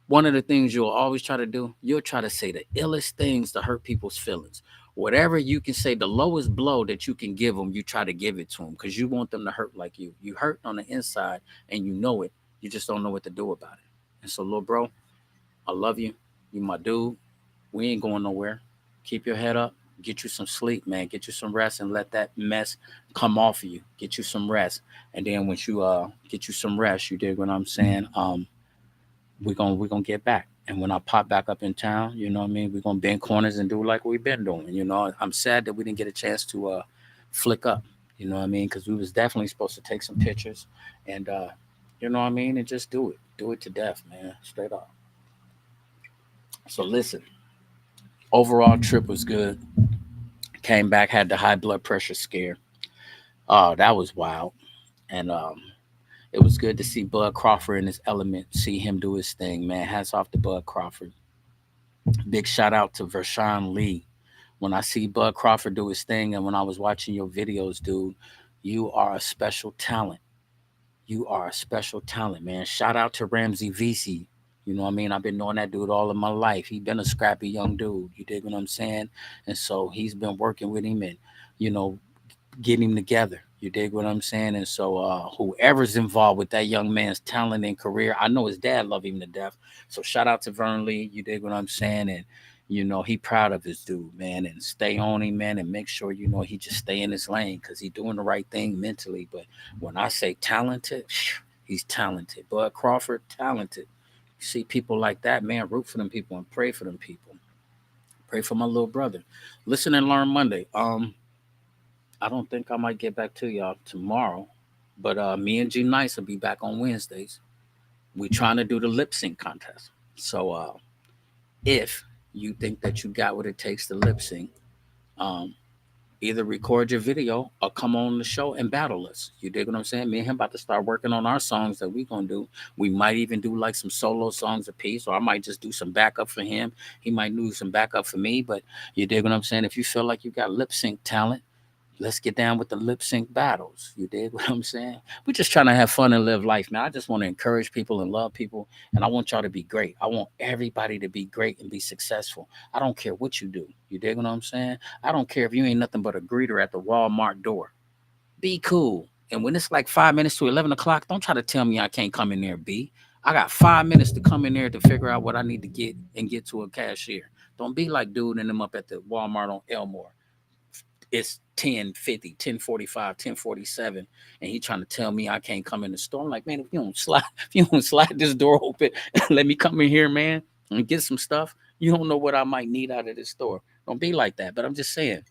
Speaker 1: one of the things you'll always try to do, you'll try to say the illest things to hurt people's feelings. Whatever you can say, the lowest blow that you can give them, you try to give it to them because you want them to hurt like you. You hurt on the inside and you know it. You just don't know what to do about it. And so, little bro, I love you. You my dude. We ain't going nowhere. Keep your head up. Get you some sleep, man. Get you some rest and let that mess come off of you. Get you some rest. And then once you get you some rest, you dig what I'm saying? We're gonna get back. And when I pop back up in town, you know what I mean, we're gonna bend corners and do like we've been doing. I'm sad that we didn't get a chance to flick up, you know what I mean? Because we was definitely supposed to take some pictures and you know what I mean, and just do it. Do it to death, man. Straight up. So listen, overall trip was good. Came back, had the high blood pressure scare. Oh, that was wild. And it was good to see Bud Crawford in his element, see him do his thing, man. Hats off to Bud Crawford. Big shout out to Vershawn Lee. When I see Bud Crawford do his thing, and when I was watching your videos, dude, you are a special talent. You are a special talent, man. Shout out to Ramsey VC. You know what I mean? I've been knowing that dude all of my life. He been a scrappy young dude. You dig what I'm saying? And so he's been working with him and, you know, get him together. You dig what I'm saying? And so whoever's involved with that young man's talent and career, I know his dad love him to death. So shout out to Vern Lee. You dig what I'm saying? And he proud of his dude, man, and stay on him, man, and make sure he just stay in his lane because he doing the right thing mentally. But when I say talented, he's talented. Bud Crawford, talented. You see people like that, man, root for them people and pray for them people. Pray for my little brother. Listen and learn Monday. I don't think I might get back to y'all tomorrow, but me and G Nice will be back on Wednesdays. We trying to do the lip sync contest. So if you think that you got what it takes to lip sync, um, either record your video or come on the show and battle us. You dig what I'm saying? Me and him about to start working on our songs that we gonna do. We might even do like some solo songs a piece, or I might just do some backup for him. He might do some backup for me. But you dig what I'm saying? If you feel like you got lip sync talent, let's get down with the lip sync battles. You dig what I'm saying? We're just trying to have fun and live life, man. I just want to encourage people and love people, and I want y'all to be great. I want everybody to be great and be successful. I don't care what you do. You dig what I'm saying? I don't care if you ain't nothing but a greeter at the Walmart door. Be cool. And when it's like 5 minutes to 11 o'clock, don't try to tell me I can't come in there, B. I got 5 minutes to come in there to figure out what I need to get and get to a cashier. Don't be like dude and them up at the Walmart on Elmore. It's 10:50, 10:45, 10:47, and he trying to tell me I can't come in the store. I'm like, man, if you don't slide this door open and let me come in here, man, and get some stuff, you don't know what I might need out of this store. Don't be like that. But I'm just saying,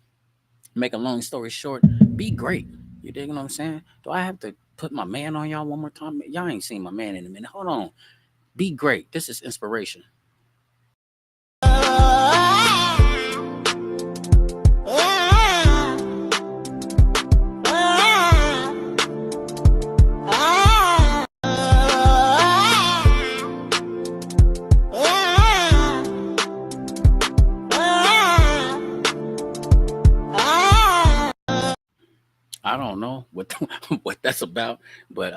Speaker 1: make a long story short, be great. You dig what I'm saying? Do I have to put my man on y'all one more time? Y'all ain't seen my man in a minute. Hold on. Be great. This is inspiration. I don't know what what that's about, but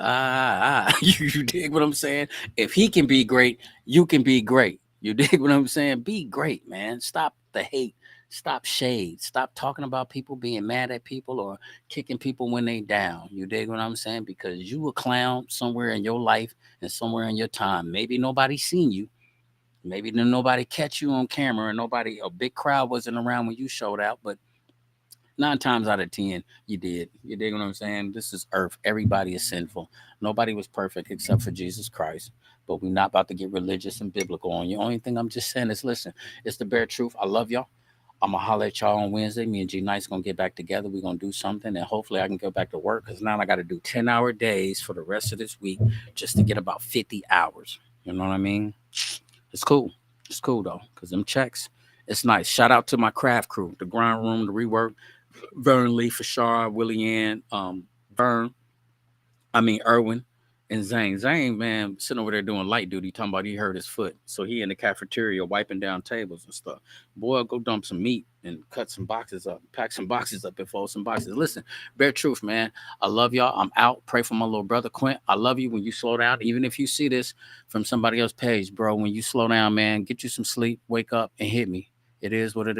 Speaker 1: you dig what I'm saying? If he can be great, you can be great. You dig what I'm saying? Be great, man. Stop the hate. Stop shade. Stop talking about people being mad at people or kicking people when they down. You dig what I'm saying? Because you a clown somewhere in your life and somewhere in your time. Maybe nobody seen you. Maybe nobody catch you on camera and nobody a big crowd wasn't around when you showed out, but 9 times out of 10, you did. You dig what I'm saying? This is earth. Everybody is sinful. Nobody was perfect except for Jesus Christ. But we're not about to get religious and biblical on you. Only thing I'm just saying is listen, it's the bare truth. I love y'all. I'm gonna holler at y'all on Wednesday. Me and G Knight's gonna get back together. We're gonna do something, and hopefully I can go back to work because now I got to do 10-hour days for the rest of this week just to get about 50 hours. You know what I mean? It's cool. It's cool though, because them checks, it's nice. Shout out to my craft crew, the grind room, the rework, Vern Lee, Fashar, Willie Ann, Vern, Irwin, and Zane. Zane, man, sitting over there doing light duty, talking about he hurt his foot. So he in the cafeteria wiping down tables and stuff. Boy, go dump some meat and cut some boxes up, pack some boxes up and fold some boxes. Listen, bare truth, man. I love y'all. I'm out. Pray for my little brother, Quint. I love you when you slow down. Even if you see this from somebody else's page, bro, when you slow down, man, get you some sleep, wake up, and hit me. It is what it is.